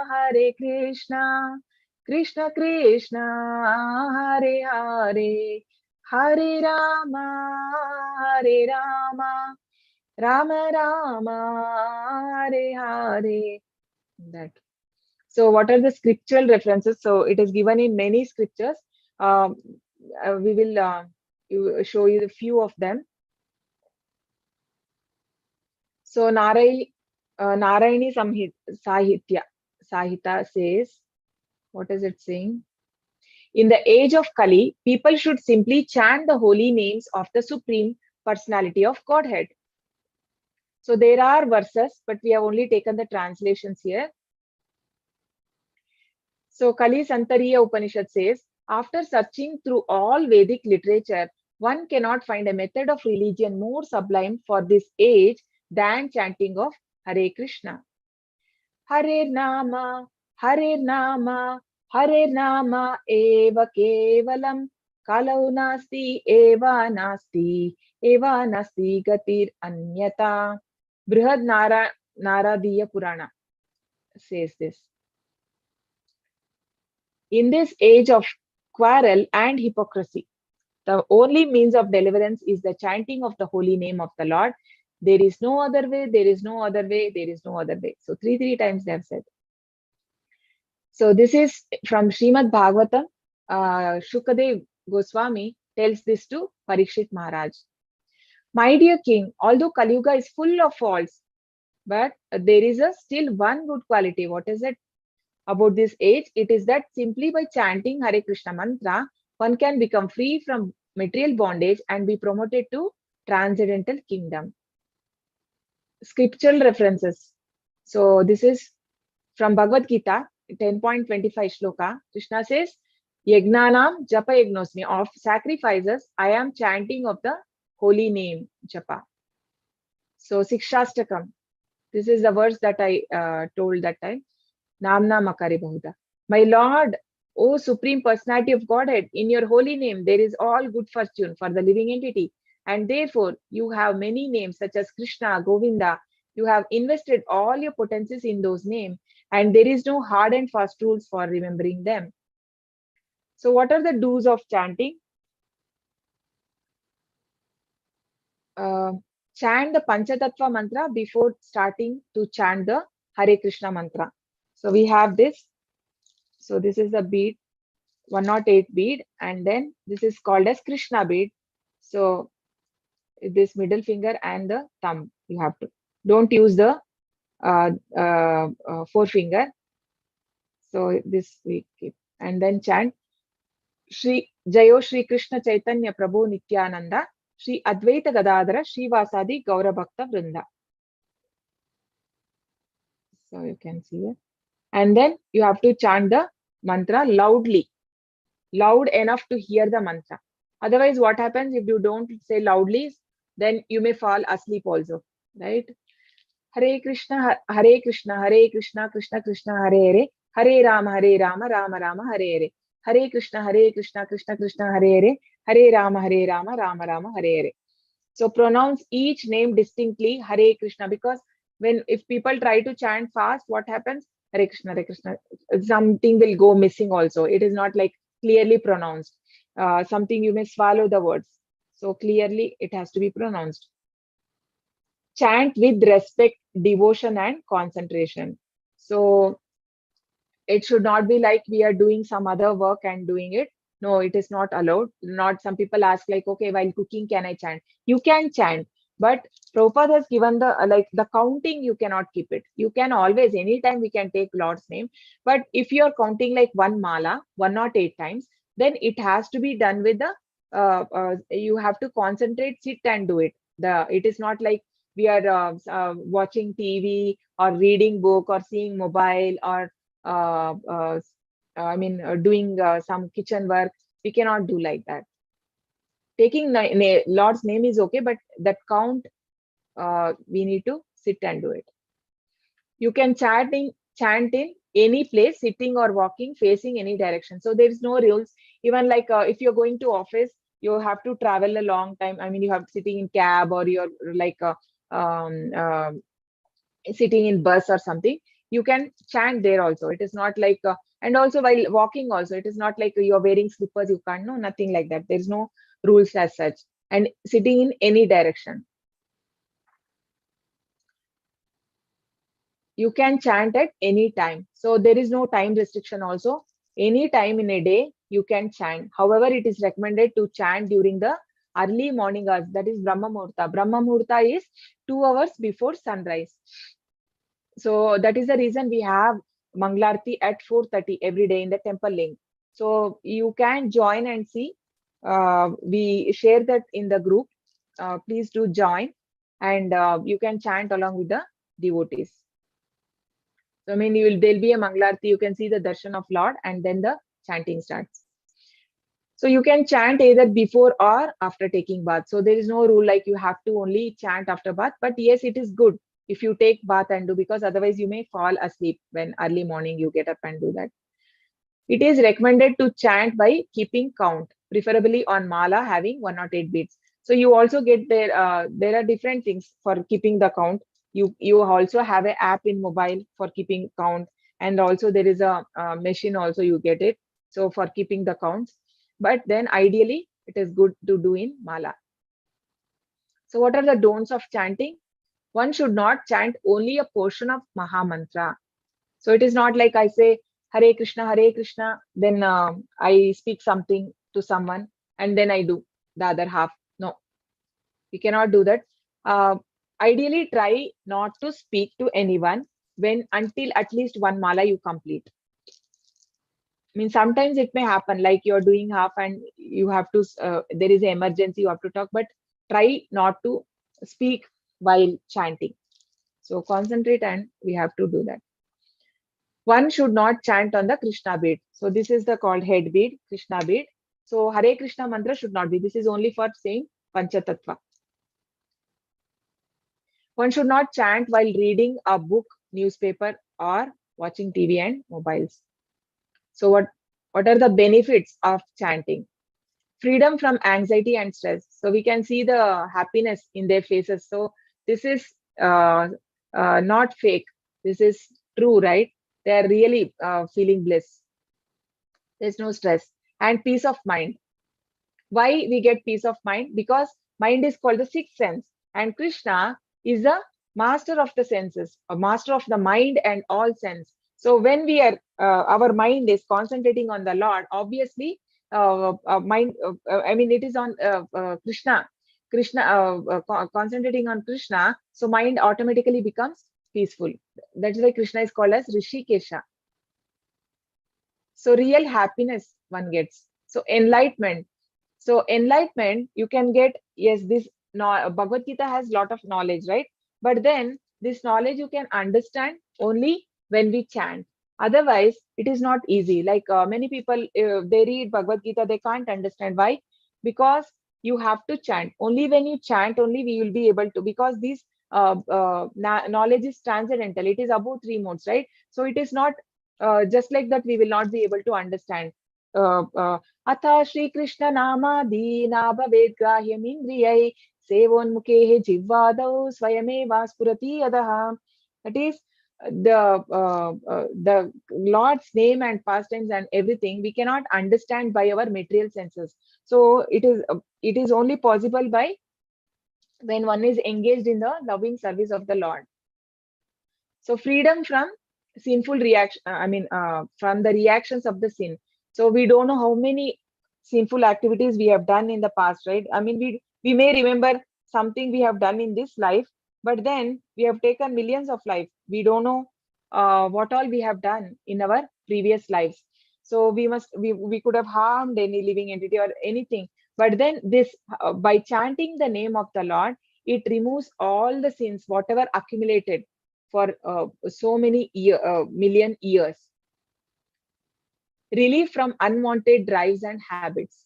Hare Krishna, Krishna Krishna, Hare Hare, Hare Rama, Hare Rama, Rama Rama, Hare Hare. That. So, what are the scriptural references? So, it is given in many scriptures. We will show you a few of them. So, Narayani Sahita says, what is it saying? In the age of Kali, people should simply chant the holy names of the Supreme Personality of Godhead. So, there are verses, but we have only taken the translations here. So, Kali Santariya Upanishad says, after searching through all Vedic literature, one cannot find a method of religion more sublime for this age than chanting of Hare Krishna. Hare Nama, Hare Nama, Hare Nama, Eva Kevalam, Kalau Nasti, Eva Nasti, Eva Nasti Gatir Anyata. Brihad Naradiya Purana says this. In this age of quarrel and hypocrisy, the only means of deliverance is the chanting of the holy name of the Lord. There is no other way, there is no other way, there is no other way. So three times they have said. So this is from Srimad Bhagavatam. Shukadev Goswami tells this to Parikshit Maharaj. My dear king, although Kali Yuga is full of faults, but there is still one good quality. What is it about this age? It is that simply by chanting Hare Krishna mantra, one can become free from material bondage and be promoted to transcendental kingdom. Scriptural references. So this is from Bhagavad Gita, 10.25 shloka. Krishna says, Yagnanam japa yagnosmi, of sacrifices, I am chanting of the holy name, japa. So Sikshastakam, this is the verse that I told that time. Namna makari bahuda. My Lord, O Supreme Personality of Godhead, in your holy name there is all good fortune for the living entity. And therefore, you have many names such as Krishna, Govinda. You have invested all your potencies in those names, and there is no hard and fast rules for remembering them. So, what are the do's of chanting? Chant the Panchatattva mantra before starting to chant the Hare Krishna mantra. So, we have this. So, this is the bead, 108 bead, and then this is called as Krishna bead. So, this middle finger and the thumb, you have to. Don't use the forefinger. So this we keep. And then chant Shri Jayo Shri Krishna Chaitanya Prabhu Nityananda, Shri Advaita Gadadhara, Shri Vasadi Gaura Bhakta Vrinda. So you can see it. And then you have to chant the mantra loudly, loud enough to hear the mantra. Otherwise, what happens if you don't say loudly? Then you may fall asleep also, right? Hare Krishna, Hare Krishna, Hare Krishna, Krishna Krishna, Hare Hare, Hare Rama, Rama Rama, Hare Hare, Hare Krishna, Krishna Krishna, Hare Hare, Hare Rama, Rama Rama, Hare Hare. So pronounce each name distinctly, Hare Krishna, because if people try to chant fast, what happens? Hare Krishna, something will go missing also. It is not like clearly pronounced. Something you may swallow the words. So clearly it has to be pronounced. Chant with respect, devotion, and concentration. So it should not be like we are doing some other work and doing it. No, it is not allowed. Not some people ask like, okay, while cooking, can I chant? You can chant, but Prabhupada has given the counting, you cannot keep it. You can always, anytime we can take Lord's name. But if you are counting like one mala, 108 times, then it has to be done with you have to concentrate, sit and do it. It is not like we are watching TV or reading book or seeing mobile or doing some kitchen work. We cannot do like that. Taking Lord's name is okay, but that count, we need to sit and do it. You can chant in any place, sitting or walking, facing any direction. So there is no rules. Even like if you're going to office, you have to travel a long time. I mean, you have sitting in cab, or you're like um, uh, sitting in bus or something, you can chant there also. It is not like and also while walking also, it is not like you're wearing slippers, you can't, no, nothing like that. There is no rules as such. And sitting in any direction, you can chant at any time. So there is no time restriction also. Any time in a day you can chant. However, it is recommended to chant during the early morning hours, that is Brahma Muhurta. Brahma Muhurta is 2 hours before sunrise. So that is the reason we have Manglarti at 4:30 every day in the temple link. So you can join and see. We share that in the group. Please do join, and you can chant along with the devotees. So I mean, there'll be a Manglarti. You can see the darshan of Lord, and then the chanting starts. So you can chant either before or after taking bath. So there is no rule like you have to only chant after bath. But yes, it is good if you take bath and do, because otherwise you may fall asleep when early morning you get up and do that. It is recommended to chant by keeping count, preferably on mala having 108 beads. So you also get there. There are different things for keeping the count. You also have an app in mobile for keeping count, and also there is a machine also you get it. So for keeping the counts, but then ideally it is good to do in mala. So what are the don'ts of chanting? One should not chant only a portion of Maha Mantra. So it is not like I say Hare Krishna, then I speak something to someone and then I do the other half. No, we cannot do that. Uh, Ideally, try not to speak to anyone when until at least one mala you complete. I mean, sometimes it may happen like you're doing half and you have to, there is an emergency, you have to talk, but try not to speak while chanting. So concentrate and we have to do that. One should not chant on the Krishna bead. So this is the called head bead, Krishna bead. So Hare Krishna mantra should not be. This is only for saying Panchatattva. One should not chant while reading a book, newspaper, or watching TV and mobiles. So what are the benefits of chanting? Freedom from anxiety and stress. So we can see the happiness in their faces. So this is not fake. This is true, right? They are really feeling bliss. There's no stress and peace of mind. Why we get peace of mind? Because mind is called the sixth sense, and Krishna is the master of the senses, a master of the mind and all sense. So when we are, our mind is concentrating on the Lord, obviously, mind. I mean, it is on Krishna. Concentrating on Krishna, so mind automatically becomes peaceful. That's why Krishna is called as Rishikesha. So real happiness one gets. So enlightenment. So enlightenment you can get, yes, this Bhagavad Gita has lot of knowledge, right? But then this knowledge you can understand only when we chant. Otherwise, it is not easy. Like many people, they read Bhagavad Gita, they can't understand. Why? Because you have to chant. Only when you chant, only we will be able to, because this knowledge is transcendental. It is above three modes, right? So it is not just like that we will not be able to understand. Atha Shri Krishna Nama Dina Bhaved Grahyam Indriyai Sevonmukhe Jivvadau Swayameva Spurati Adaha. That is the Lord's name and pastimes and everything we cannot understand by our material senses. So it is only possible by when one is engaged in the loving service of the Lord. So freedom from sinful reaction, from the reactions of the sin. So we don't know how many sinful activities we have done in the past, right? I mean, we may remember something we have done in this life, but then we have taken millions of lives. We don't know what all we have done in our previous lives. So we could have harmed any living entity or anything. But then this, by chanting the name of the Lord, it removes all the sins, whatever accumulated for so many million years. Relief from unwanted drives and habits.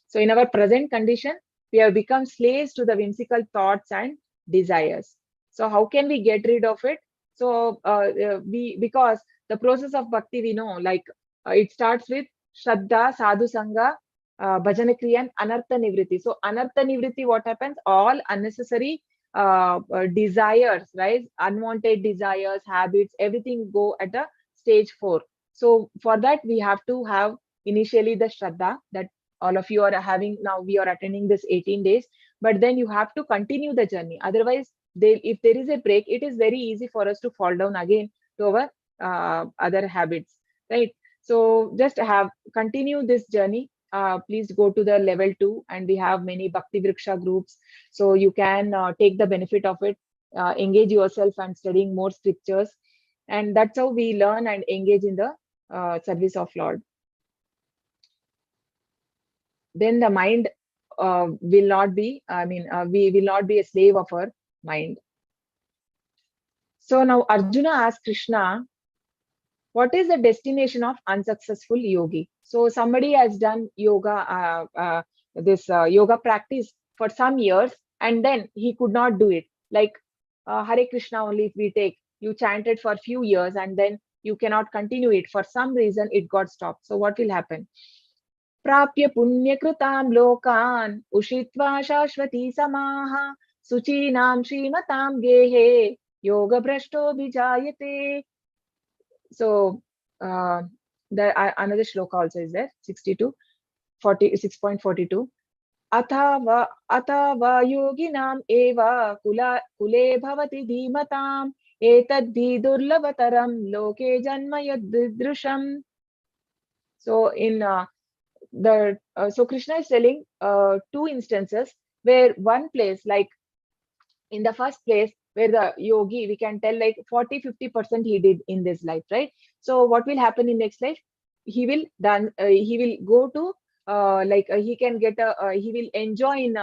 So in our present condition, we have become slaves to the whimsical thoughts and desires. So how can we get rid of it? So because the process of bhakti, we know, like it starts with Shraddha, Sadhu Sangha, bhajana kriya and anartha nivritti. So anartha nivritti, what happens? All unnecessary desires, right? Unwanted desires, habits, everything go at the stage 4. So for that, we have to have initially the Shraddha that all of you are having now. We are attending this 18 days, but then you have to continue the journey. Otherwise, if there is a break, it is very easy for us to fall down again to our other habits, right? So just have continue this journey. Please go to the level 2, and we have many Bhakti Vriksha groups, so you can take the benefit of it, engage yourself and studying more scriptures, and that's how we learn and engage in the service of Lord. Then the mind will not be, we will not be a slave of our mind. So now Arjuna asked Krishna, what is the destination of unsuccessful yogi? So somebody has done yoga, yoga practice for some years, and then he could not do it. Like Hare Krishna only, if we take, you chanted for few years and then you cannot continue it. For some reason, it got stopped. So what will happen? Prapya punyakrutam lokan ushitva shashvati samaha suchinam shrimatam gehe yoga brashto bijayate. So another shloka also is there, 6.42. Athava yoginam eva kule bhavati dhimatam etadhi durlavataram loke janma yadridrusham. So in so Krishna is telling two instances where one place, like in the first place, where the yogi, we can tell like 40-50% he did in this life, right? So what will happen in next life? He will go to he can get he will enjoy in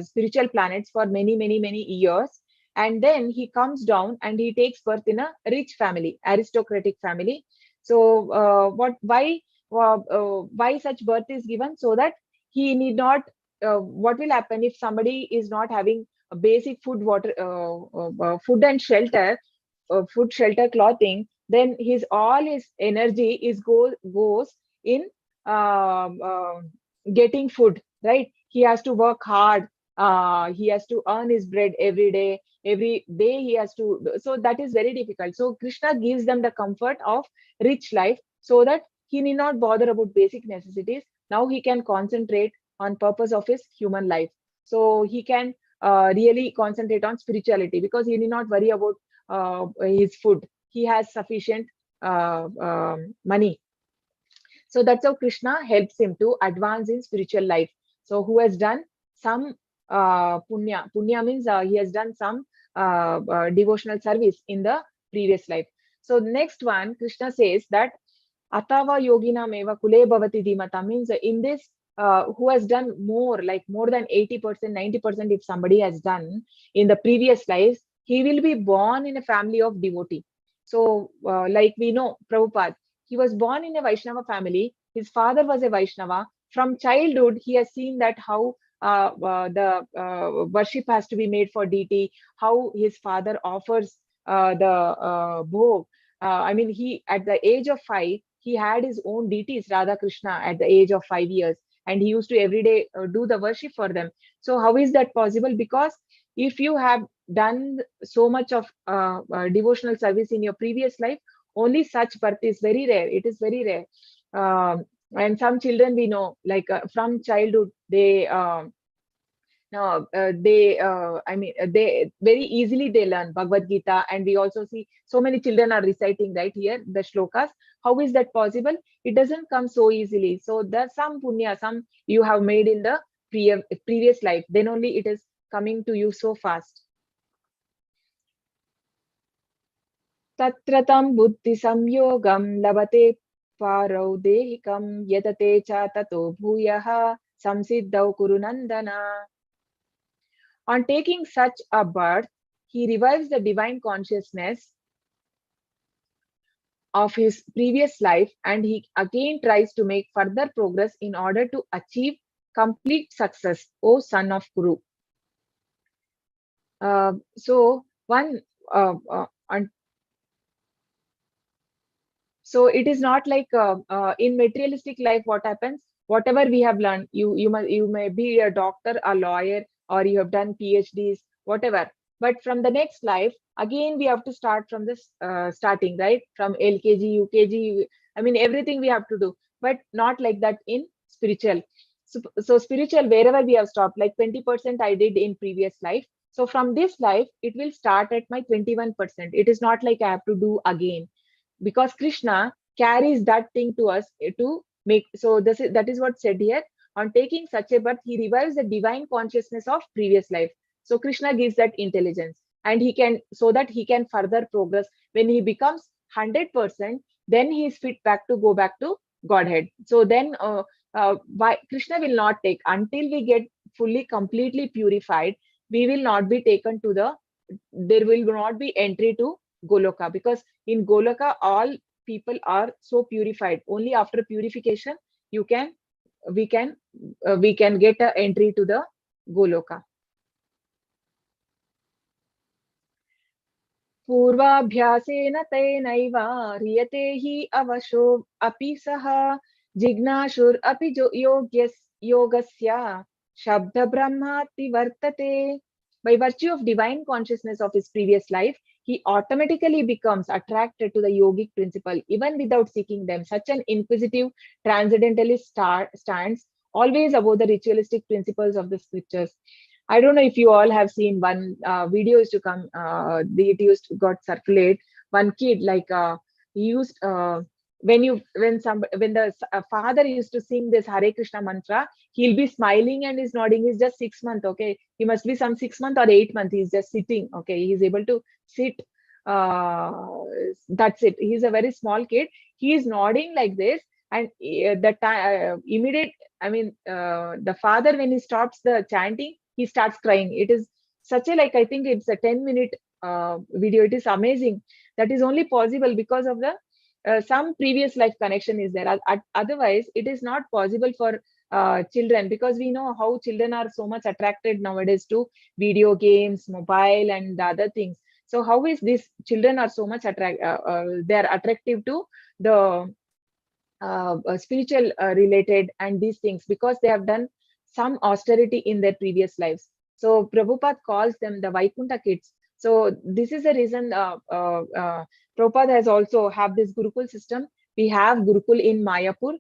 spiritual planets for many years, and then he comes down and he takes birth in a rich family, aristocratic family. So why such birth is given? So that he need not, what will happen if somebody is not having a basic food, food and shelter, food, shelter, clothing, then all his energy goes in getting food, right? He has to work hard, he has to earn his bread every day he has to, so that is very difficult. So Krishna gives them the comfort of rich life, so that he need not bother about basic necessities. Now he can concentrate on purpose of his human life. So he can really concentrate on spirituality, because he need not worry about his food. He has sufficient money. So that's how Krishna helps him to advance in spiritual life. So who has done some punya? Punya means he has done some devotional service in the previous life. So next one, Krishna says that Atava yogina meva kule bhavati dhimata, means in this who has done more, like more than 80%, 90%, if somebody has done in the previous lives, he will be born in a family of devotee. So like we know Prabhupada, he was born in a Vaishnava family. His father was a Vaishnava. From childhood, he has seen that how the worship has to be made for deity, how his father offers the bhog. He, at the age of 5, he had his own deities, Radha Krishna, at the age of 5 years, and he used to every day do the worship for them. So how is that possible? Because if you have done so much of devotional service in your previous life, only such birth is very rare. It is very rare. And some children we know, like from childhood, they they very easily they learn Bhagavad Gita, and we also see so many children are reciting right here the shlokas. How is that possible? It doesn't come so easily. So there's some punya, some you have made in the previous life, then only it is coming to you so fast. Tatratam buddhi samyogam labate parau dehikam yatate cha tato bhuyaha samsiddhau kurunandana. On taking such a birth, he revives the divine consciousness of his previous life, and he again tries to make further progress in order to achieve complete success, O son of Kuru. So it is not like in materialistic life what happens, whatever we have learned, you may be a doctor, a lawyer, or you have done PhDs, whatever. But from the next life, again we have to start from this starting, right? From LKG, UKG, I mean everything we have to do, but not like that in spiritual. So spiritual, wherever we have stopped, like 20% I did in previous life. So from this life, it will start at my 21%. It is not like I have to do again, because Krishna carries that thing to us to make. So that is what said here. On taking such a birth, he revives the divine consciousness of previous life. So Krishna gives that intelligence, and he can, so that he can further progress. When he becomes 100%, then he is fit back to go back to Godhead. So then why Krishna will not take until we get fully completely purified. We will not be taken to the, there will not be entry to Goloka, because in Goloka all people are so purified. Only after purification you can we can get a entry to the Goloka. पूर्वाभ्यासेन तेनैव ह्रियते हि अवशो अपि सः जिज्ञासुर अपि योगस्य शब्द ब्रह्माति वर्तते. By virtue of divine consciousness of his previous life, he automatically becomes attracted to the yogic principle, even without seeking them. Such an inquisitive transcendentalist stands always above the ritualistic principles of the scriptures. I don't know if you all have seen one video used to come, it used to got circulate. One kid, like he used when the father used to sing this Hare Krishna mantra, he'll be smiling and he's nodding. He's just 6 months, okay. He must be some 6 months or 8 months. He's just sitting, okay. He's able to sit. That's it. He's a very small kid. He is nodding like this, and the time immediate. I mean, the father, when he stops the chanting, he starts crying. It is such a, like, I think it's a 10-minute video. It is amazing. That is only possible because of the some previous life connection is there. Otherwise, it is not possible for children, because we know how children are so much attracted nowadays to video games, mobile, and the other things. So how is this children are so much they are attractive to the spiritual related and these things, because they have done some austerity in their previous lives. So Prabhupada calls them the Vaikuntha kids. So this is the reason Prabhupada has also have this Gurukul system. We have Gurukul in Mayapur,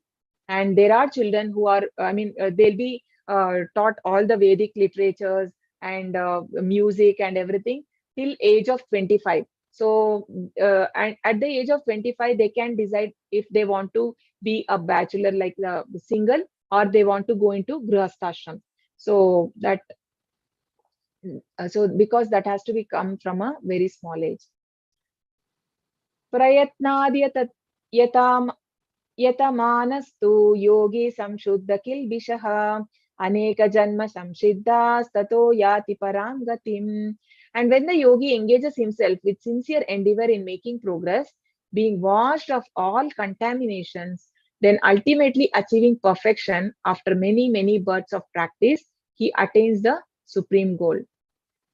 and there are children who are, I mean, they'll be taught all the Vedic literatures and music and everything till age of 25. So and at the age of 25, they can decide if they want to be a bachelor, like the single, or they want to go into grihasthashram. So that so because that has to be come from a very small age. Prayatnad yatamaanastu yogi samshuddha kilbishah aneka janma samsiddhas tato yati param gatim. And when the yogi engages himself with sincere endeavor in making progress, being washed of all contaminations, then ultimately achieving perfection after many births of practice, he attains the supreme goal.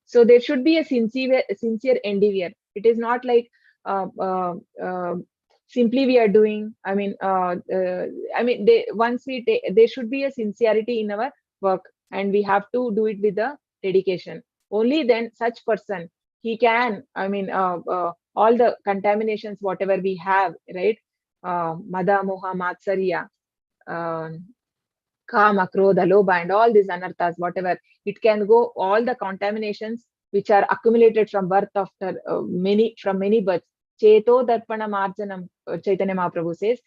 So there should be a sincere endeavor. It is not like simply we are doing. I mean, there should be a sincerity in our work, and we have to do it with the dedication. Only then such person, he can, I mean, all the contaminations whatever we have, right? Mada, Moha, Matsarya, Kama, Krodha, Lobha, and all these anarthas, whatever, it can go, all the contaminations which are accumulated from birth after many births. Cheto Darpana Marjanam, Chaitanya Mahaprabhu says,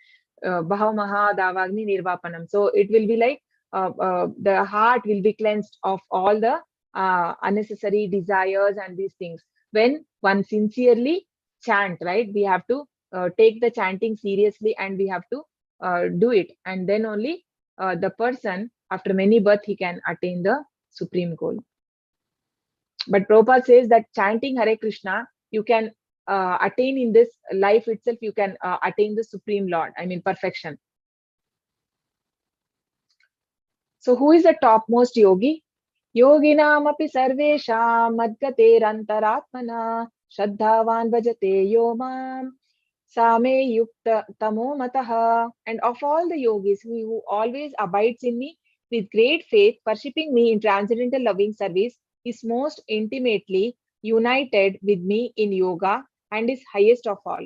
Bhav Maha Davagni Nirvapanam. So it will be like the heart will be cleansed of all the unnecessary desires and these things. When one sincerely chant, right? We have to take the chanting seriously, and we have to do it. And then only the person, after many births, he can attain the supreme goal. But Prabhupada says that chanting Hare Krishna, you can attain in this life itself, you can attain the Supreme Lord, I mean perfection. So who is the topmost yogi? Yoginam api sarvesham madgater antaratmana shraddhavan bhajate yomam Same yukta tamo mataha. And of all the yogis who always abides in me with great faith, worshipping me in transcendental loving service, is most intimately united with me in yoga and is highest of all.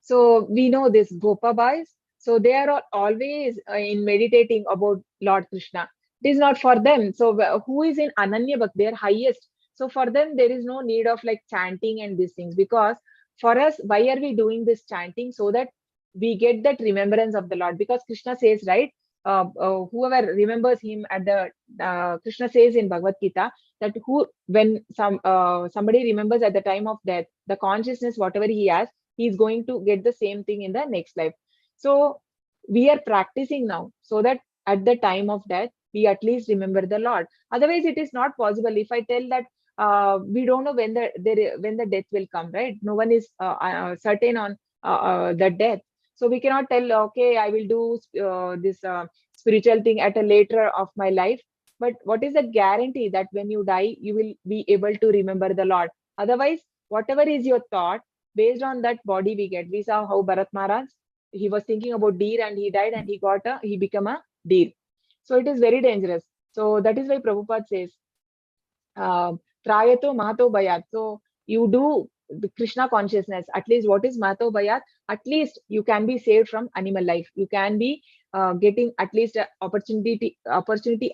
So we know this Gopa boys. So they are always in meditating about Lord Krishna. It is not for them. So who is in Ananya Bhakti? They are highest. So for them, there is no need of like chanting and these things, because for us, why are we doing this chanting? So that we get that remembrance of the Lord. Because Krishna says, right? Whoever remembers him at the Krishna says in Bhagavad Gita that when somebody remembers at the time of death, the consciousness, whatever he has, he is going to get the same thing in the next life. So we are practicing now so that at the time of death, we at least remember the Lord. Otherwise, it is not possible. If I tell that we don't know when the death will come, right? No one is certain on the death. So we cannot tell, okay, I will do this spiritual thing at a later of my life. But what is the guarantee that when you die, you will be able to remember the Lord? Otherwise, whatever is your thought, based on that body we get. We saw how Bharat Maharaj, he was thinking about deer and he died and he became a deer. So it is very dangerous. So that is why Prabhupada says, Trayato Mahato Bayat. So you do the Krishna consciousness. At least what is Mahato Bayat? At least you can be saved from animal life. You can be getting at least an opportunity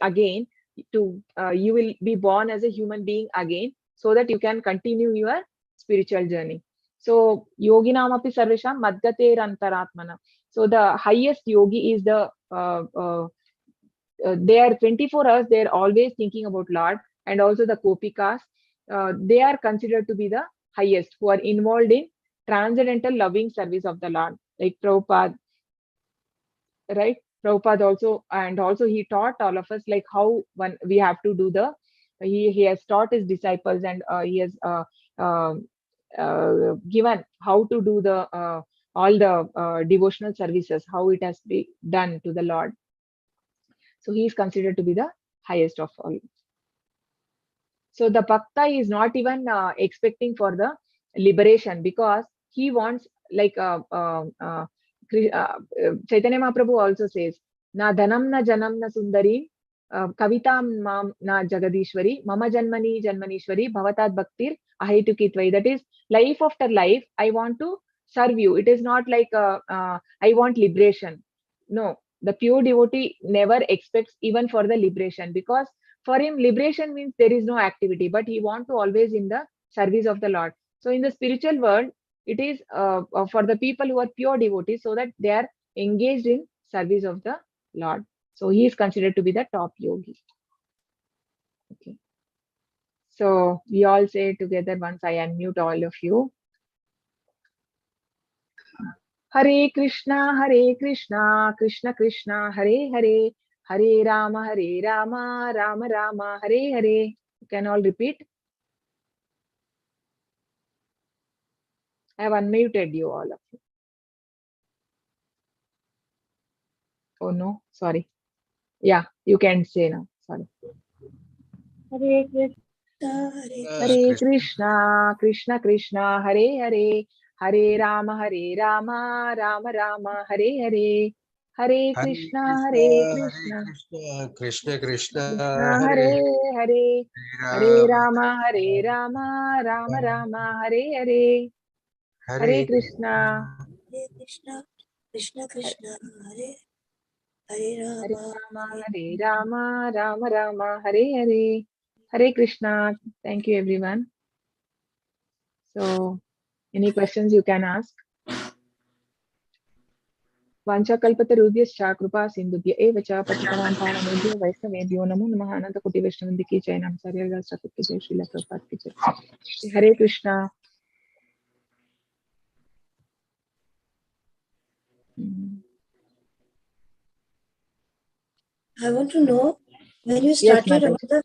again to you will be born as a human being again, so that you can continue your spiritual journey. So yoginam api sarvesham madgater antaratmana. So the highest yogi is the they are 24 hours, they are always thinking about Lord. And also the Kopikas, they are considered to be the highest, who are involved in transcendental loving service of the Lord, like Prabhupada, right? Prabhupada also, and also he taught all of us like how we have to do he has taught his disciples, and he has given how to do all the devotional services, how it has been done to the Lord. So he is considered to be the highest of all. So the bhakta is not even expecting for the liberation, because he wants like Chaitanya Mahaprabhu also says, na dhanam na janam na sundari kavitam mam na jagadishwari mama janmani janmanishwari bhavatat bhaktir ahetukitvai. That is, life after life, I want to serve you. It is not like I want liberation. No, the pure devotee never expects even for the liberation, because for him liberation means there is no activity, but he want to always in the service of the Lord. So in the spiritual world, it is for the people who are pure devotees, so that they are engaged in service of the Lord. So he is considered to be the top yogi. Okay. So we all say together once, I unmute all of you. Hare Krishna, Krishna Krishna, Hare Hare, Hare Rama, Rama Rama, Hare Hare. You can all repeat. I have unmuted you, all of you. Oh no, sorry. Yeah, you can say now. Sorry. Hare Krishna, Hare Krishna, Krishna Krishna, Hare Hare, Hare Rama, Rama Rama, Hare Hare. Hare Krishna, Krishna, Krishna Krishna, Hare Hare, Hare Rama, Rama Rama, Hare Hare. Hare Krishna, Krishna Krishna, Hare Rama, Rama, Hare Hare. Hare Krishna. Thank you, everyone. So, any questions you can ask? Vanchakalpatarubhyascha kripa sindhubhya eva cha patitanam pavanebhyo vaishnavebhyo namo namah. Ananta koti vaishnavandi ki jai. Namaskar Rasta ki jai. Srila Prabhupada ki jai. Hare Krishna. I want to know, when you started about the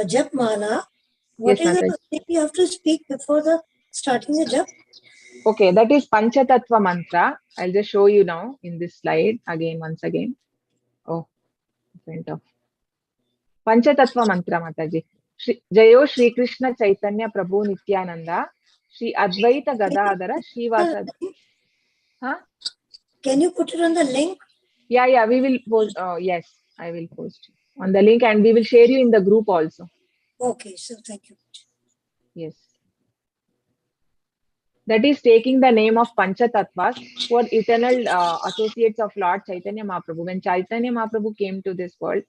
jap mala, what is the thing you have to speak before the starting the jap? Okay, that is Panchatattva mantra. I'll just show you now in this slide again, once again. Oh, went off. Panchatattva mantra, Mataji. Jayo Shri Krishna Chaitanya Prabhu Nityananda, Sri Advaita Gadadhara Srivasa. Huh? Can you put it on the link? Yeah, we will post. Yes, I will post on the link, and we will share you in the group also. Okay, so thank you. Yes. That is taking the name of Panchatattvas, who are eternal associates of Lord Chaitanya Mahaprabhu. When Chaitanya Mahaprabhu came to this world,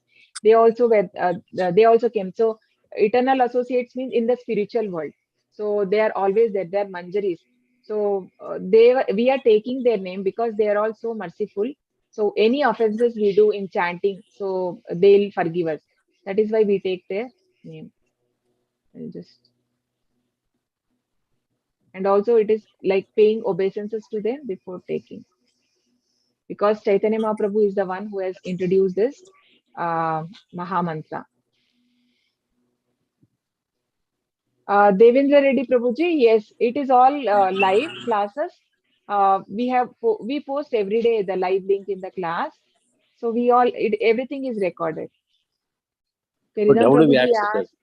they also were. They also came. So eternal associates means in the spiritual world. So they are always there. They are manjaris. So we are taking their name because they are all so merciful. So any offenses we do in chanting, so they'll forgive us. That is why we take their name. I'll just. And also it is like paying obeisances to them before taking. Because Chaitanya Mahaprabhu is the one who has introduced this Mahamantra. Devendra Reddy Prabhuji, yes, it is all live classes. We post every day the live link in the class. So everything is recorded. But Peridam how do we Prabhuji access that? asked,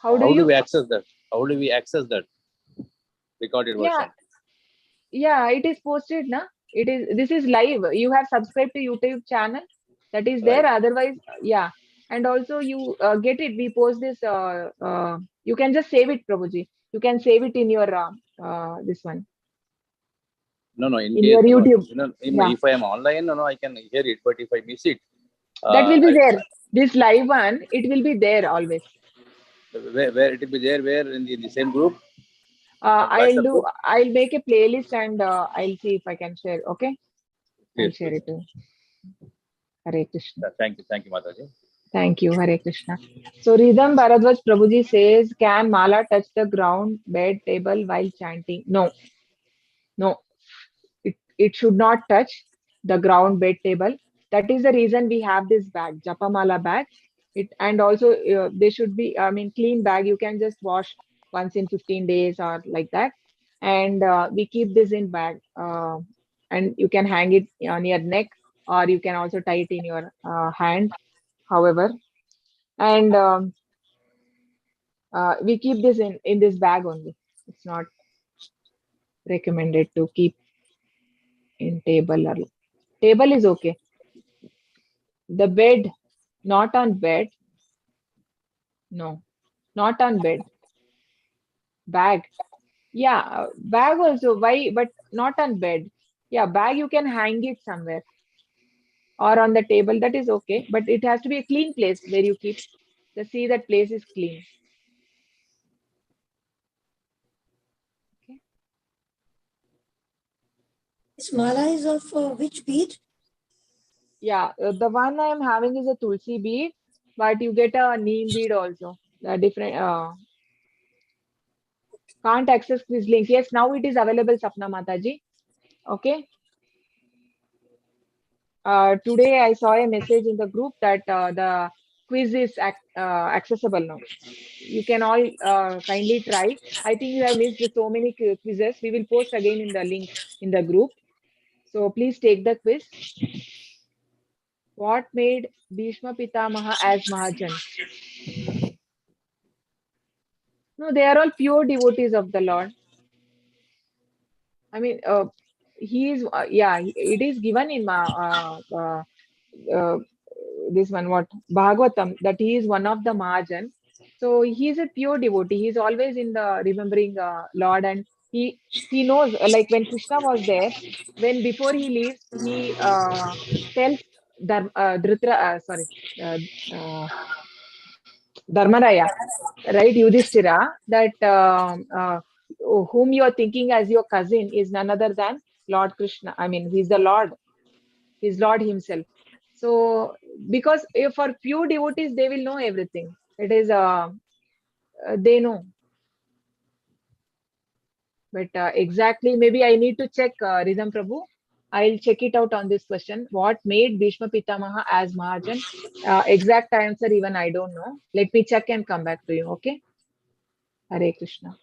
how do we access that? How do we access that recorded version? Yeah, it is posted, na? This is live. You have subscribed to YouTube channel that is there. Right. Otherwise, yeah. And also you get it. We post this. You can just save it, Prabhuji. You can save it in your this one No. In in case your YouTube. Yeah, if I am online, I can hear it. But if I miss it, that will be I, there. This live one, it will be there always. where it will be there? Where in the same group? WhatsApp group? I'll make a playlist and I'll see if I can share. Okay, I'll Yes, share please. it too. Hare Krishna. Thank you, Mataji. Thank you, Hare Krishna. So Ridham Bharadwaj Prabhuji says, can Mala touch the ground, bed, table while chanting? No, no. It should not touch the ground, bed, table. That is the reason we have this bag, Japamala bag. And also they should be, I mean, clean bag. You can just wash once in 15 days or like that. And we keep this in bag. And you can hang it on your neck, or you can also tie it in your hand, however. And we keep this in this bag only. It's not recommended to keep in table, or table is okay. The bed, not on bed. No, not on bed. Bag, yeah, bag also. Why? But not on bed. Yeah, bag you can hang it somewhere or on the table. That is okay, but it has to be a clean place where you keep. Just see that place is clean. Okay. This mala is of which bead? Yeah, the one I am having is a tulsi bead, but you get a neem bead also. Different. Can't access this link. Yes, now it is available, Sapna Mataji. Okay. Today I saw a message in the group that the quiz is accessible now. You can all kindly try. I think you have missed so many quizzes. We will post again in the link in the group. So please take the quiz. What made Bhishma Pitamaha as Mahajan? No, they are all pure devotees of the Lord. I mean, he is, it is given in this one, what? Bhagavatam, that he is one of the Mahajan. So he is a pure devotee. He is always in the remembering Lord, and he knows, like when Krishna was there, when before he leaves, he tells uh, uh, Dharmaraya, right, Yudhishthira, that whom you are thinking as your cousin is none other than Lord Krishna. I mean, he's the Lord, he's Lord himself. So, because for pure devotees, they will know everything. It is, they know. But exactly, maybe I need to check, Ridham Prabhu. I'll check it out on this question. What made Bhishma Pitamaha as Mahajan? Exact answer, even I don't know. Let me check and come back to you, okay? Hare Krishna.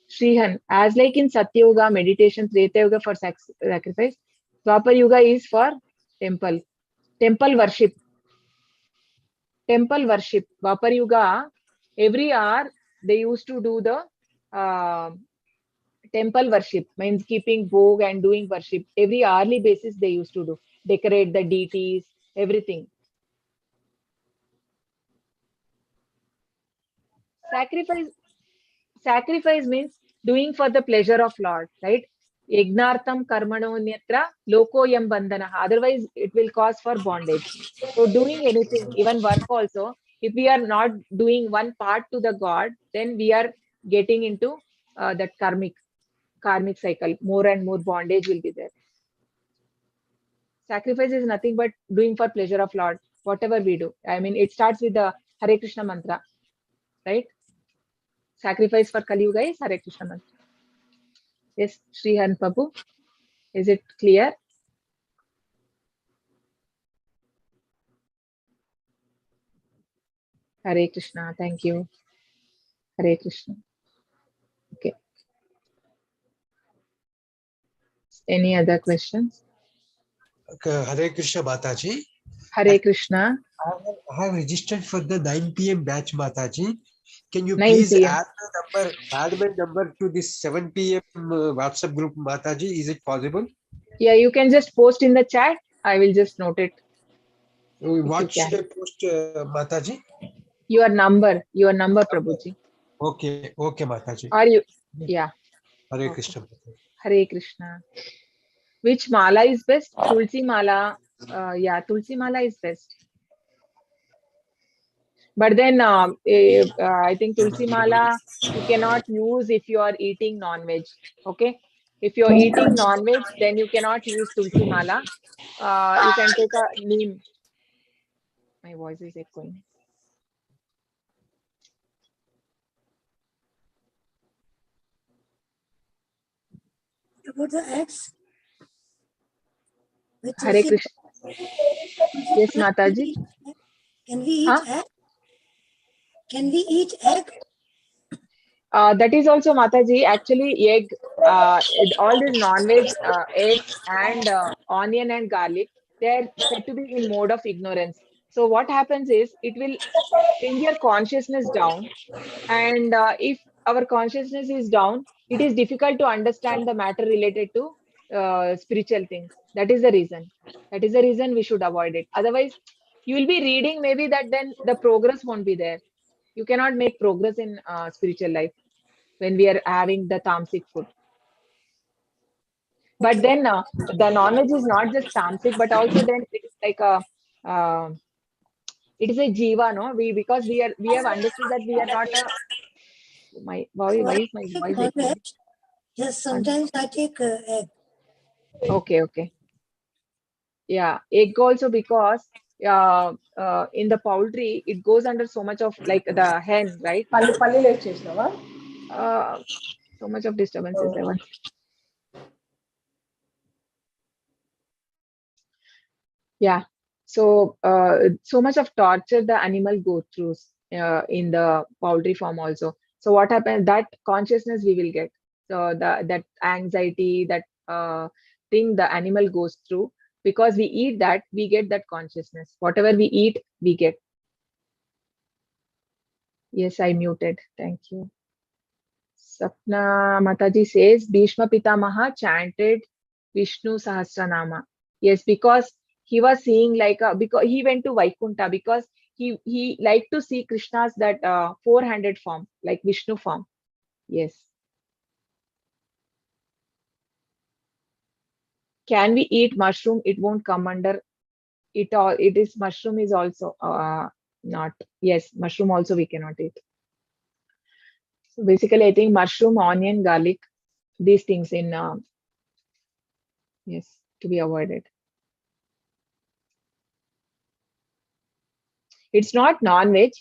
Srihan, as like in Satya Yoga, meditation, Treta Yoga for sacrifice, Dwapar Yoga is for temple. Temple worship. Temple worship. Dwapar Yuga, every hour they used to do the temple worship means keeping vogue and doing worship. Every hourly basis they used to do. Decorate the deities, everything. Sacrifice means doing for the pleasure of Lord, right? Yagnartham karmano nyatra lokoyam bandhana. Otherwise, it will cause for bondage. So doing anything, even work also, if we are not doing one part to the God, then we are getting into that karmic cycle. More and more bondage will be there. Sacrifice is nothing but doing for pleasure of Lord, whatever we do. I mean, it starts with the Hare Krishna mantra, right? Sacrifice for Kali Yuga is Hare Krishna mantra. Yes, Srihan Prabhu, is it clear? Hare Krishna, thank you. Hare Krishna. Okay. Any other questions? Hare Krishna Mataji. Hare Krishna. I have registered for the 9 p.m. batch, Mataji. Can you 9 please PM. add my number to this 7 p.m. WhatsApp group, Mataji? Is it possible? Yeah, you can just post in the chat. I will just note it. What should can. I post, Mataji? Your number, Prabhuji. Okay, Mataji. Are you? Yeah. Hare Okay. Krishna. Hare Krishna. Which mala is best? Tulsi mala. Yeah, Tulsi mala is best. But then I think Tulsi mala you cannot use if you are eating non-veg. Okay. If you're eating non-veg, then you cannot use Tulsi mala. You can take a neem. My voice is echoing. About the eggs? With Hare Tulsi- Krishna. Yes, Mataji. Can we eat Huh? egg? Can we eat egg? That is also Mataji. Actually, egg, all these non-veg egg and onion and garlic, they are said to be in mode of ignorance. So what happens is it will bring your consciousness down, and if our consciousness is down, it is difficult to understand the matter related to spiritual things. That is the reason. That is the reason we should avoid it. Otherwise, you will be reading maybe that then the progress won't be there. You cannot make progress in spiritual life when we are having the tamasic food. But then the non-veg is not just tamasic, but also then it is like it is a jiva, no? Because we have understood that we are not a why is my voice echoing? Yes, sometimes I take egg. Okay. Yeah, egg also because in the poultry it goes under so much of like the hen, right? So much of disturbances there. Yeah. So so much of torture the animal go through in the poultry farm also. So what happens, that consciousness we will get. So that anxiety, that thing the animal goes through, because we eat that, we get that consciousness. Whatever we eat, we get. Yes, I muted. Thank you. Sapna Mataji says Bhishma Pitamaha chanted Vishnu Sahasranama. Yes, because he was seeing like because he went to Vaikunta because he liked to see Krishna's that four-handed form, like Vishnu form. Yes. Can we eat mushroom? It won't come under it all. It is mushroom is also not. Yes, mushroom also we cannot eat. So basically, I think mushroom, onion, garlic, these things in yes, to be avoided. It's not non-veg,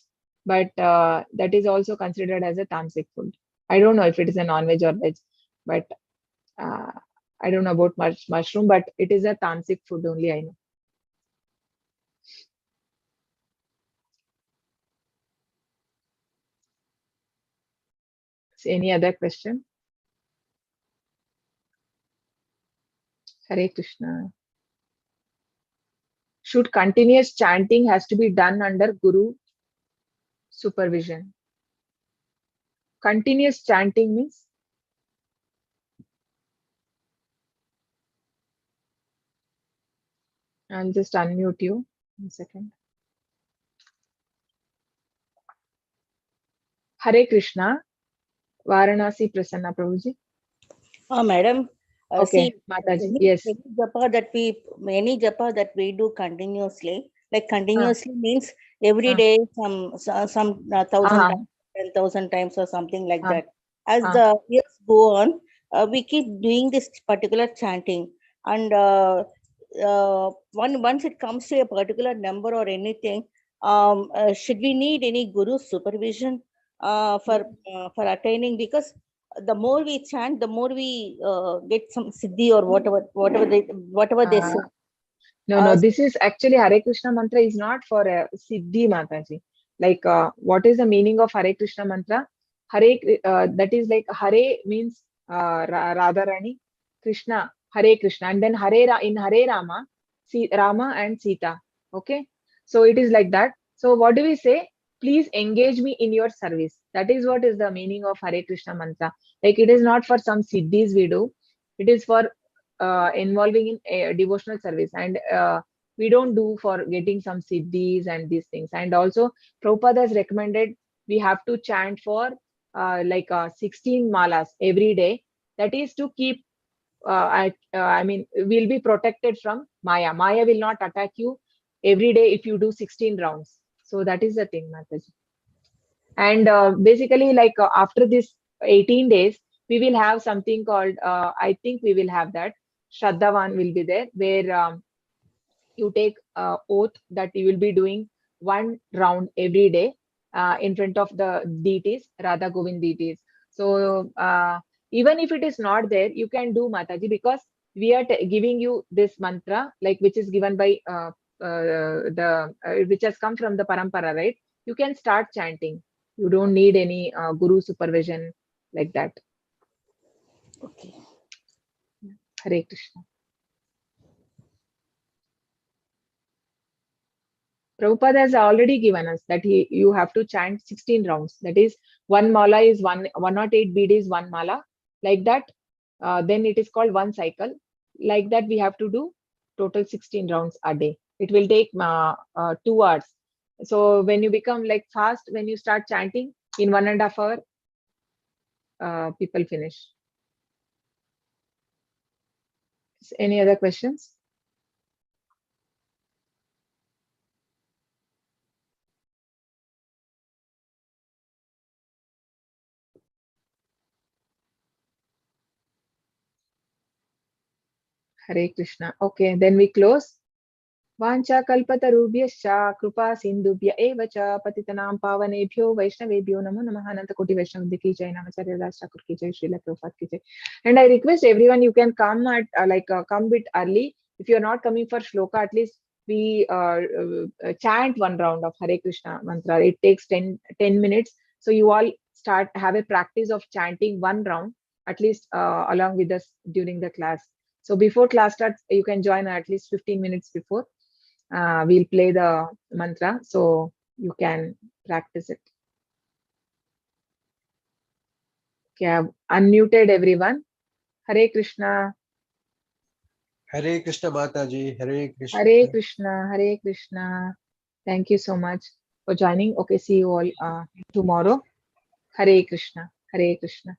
but that is also considered as a tamasic food. I don't know if it is a non-veg or veg, but uh, I don't know about mushroom, but it is a tamasic food only, I know. So any other question? Hare Krishna. Should continuous chanting has to be done under Guru supervision? Continuous chanting means I'll just unmute you. 1 second. Hare Krishna, Varanasi Prasanna Prabhuji. Madam, Okay, see, Mataji, yes. any japa that we do continuously, like continuously means every day some 1,000 Uh-huh. times, 10,000 times or something like Uh, that. As uh. the years go on, we keep doing this particular chanting, and once it comes to a particular number or anything, should we need any guru supervision for attaining? Because the more we chant, the more we get some siddhi or whatever they say. No, this is actually Hare Krishna mantra is not for Siddhi Mataji. Like, what is the meaning of Hare Krishna mantra? That is like Hare means Radharani, Krishna, Hare Krishna, and then in Hare Rama, Rama and Sita. Okay, so it is like that. So what do we say? Please engage me in your service. That is what is the meaning of Hare Krishna mantra. Like, it is not for some siddhis we do. It is for involving in a devotional service, and we don't do for getting some siddhis and these things. And also Prabhupada has recommended we have to chant for 16 malas every day. That is to keep I mean, we'll be protected from Maya will not attack you every day if you do 16 rounds. So that is the thing, Mataji. And basically, like after this 18 days, we will have something called, I think we will have that, Shraddhavan will be there, where you take oath that you will be doing 1 round every day in front of the deities, Radha Govind deities. So even if it is not there, you can do Mataji, because we are giving you this mantra, like which is given by which has come from the parampara, right? You can start chanting. You don't need any guru supervision like that. Okay. Hare Krishna. Prabhupada has already given us that you have to chant 16 rounds. That is, one mala is 108 bead is one mala. Like that, then it is called one cycle. Like that, we have to do total 16 rounds a day. It will take 2 hours. So when you become like fast, when you start chanting in 1.5 hours, people finish. Any other questions? Hare Krishna. Okay, then we close. Vancha kalpatarubhyascha kripa sindhubhya eva cha patitanam pavanebhyo vaishnavebhyo namo namaha ananta koti vaishnavadya ki jai namacharya das thakur ki jai Srila Prabhupada ki jai. And I request everyone, you can come at come bit early. If you are not coming for shloka, at least we chant 1 round of Hare Krishna mantra. It takes 10 minutes. So you all have a practice of chanting 1 round at least along with us during the class. So before class starts, you can join at least 15 minutes before. We'll play the mantra, so you can practice it. Okay, I've unmuted everyone. Hare Krishna. Hare Krishna Mataji, Hare Krishna. Hare Krishna, Hare Krishna. Thank you so much for joining. Okay, see you all tomorrow. Hare Krishna, Hare Krishna.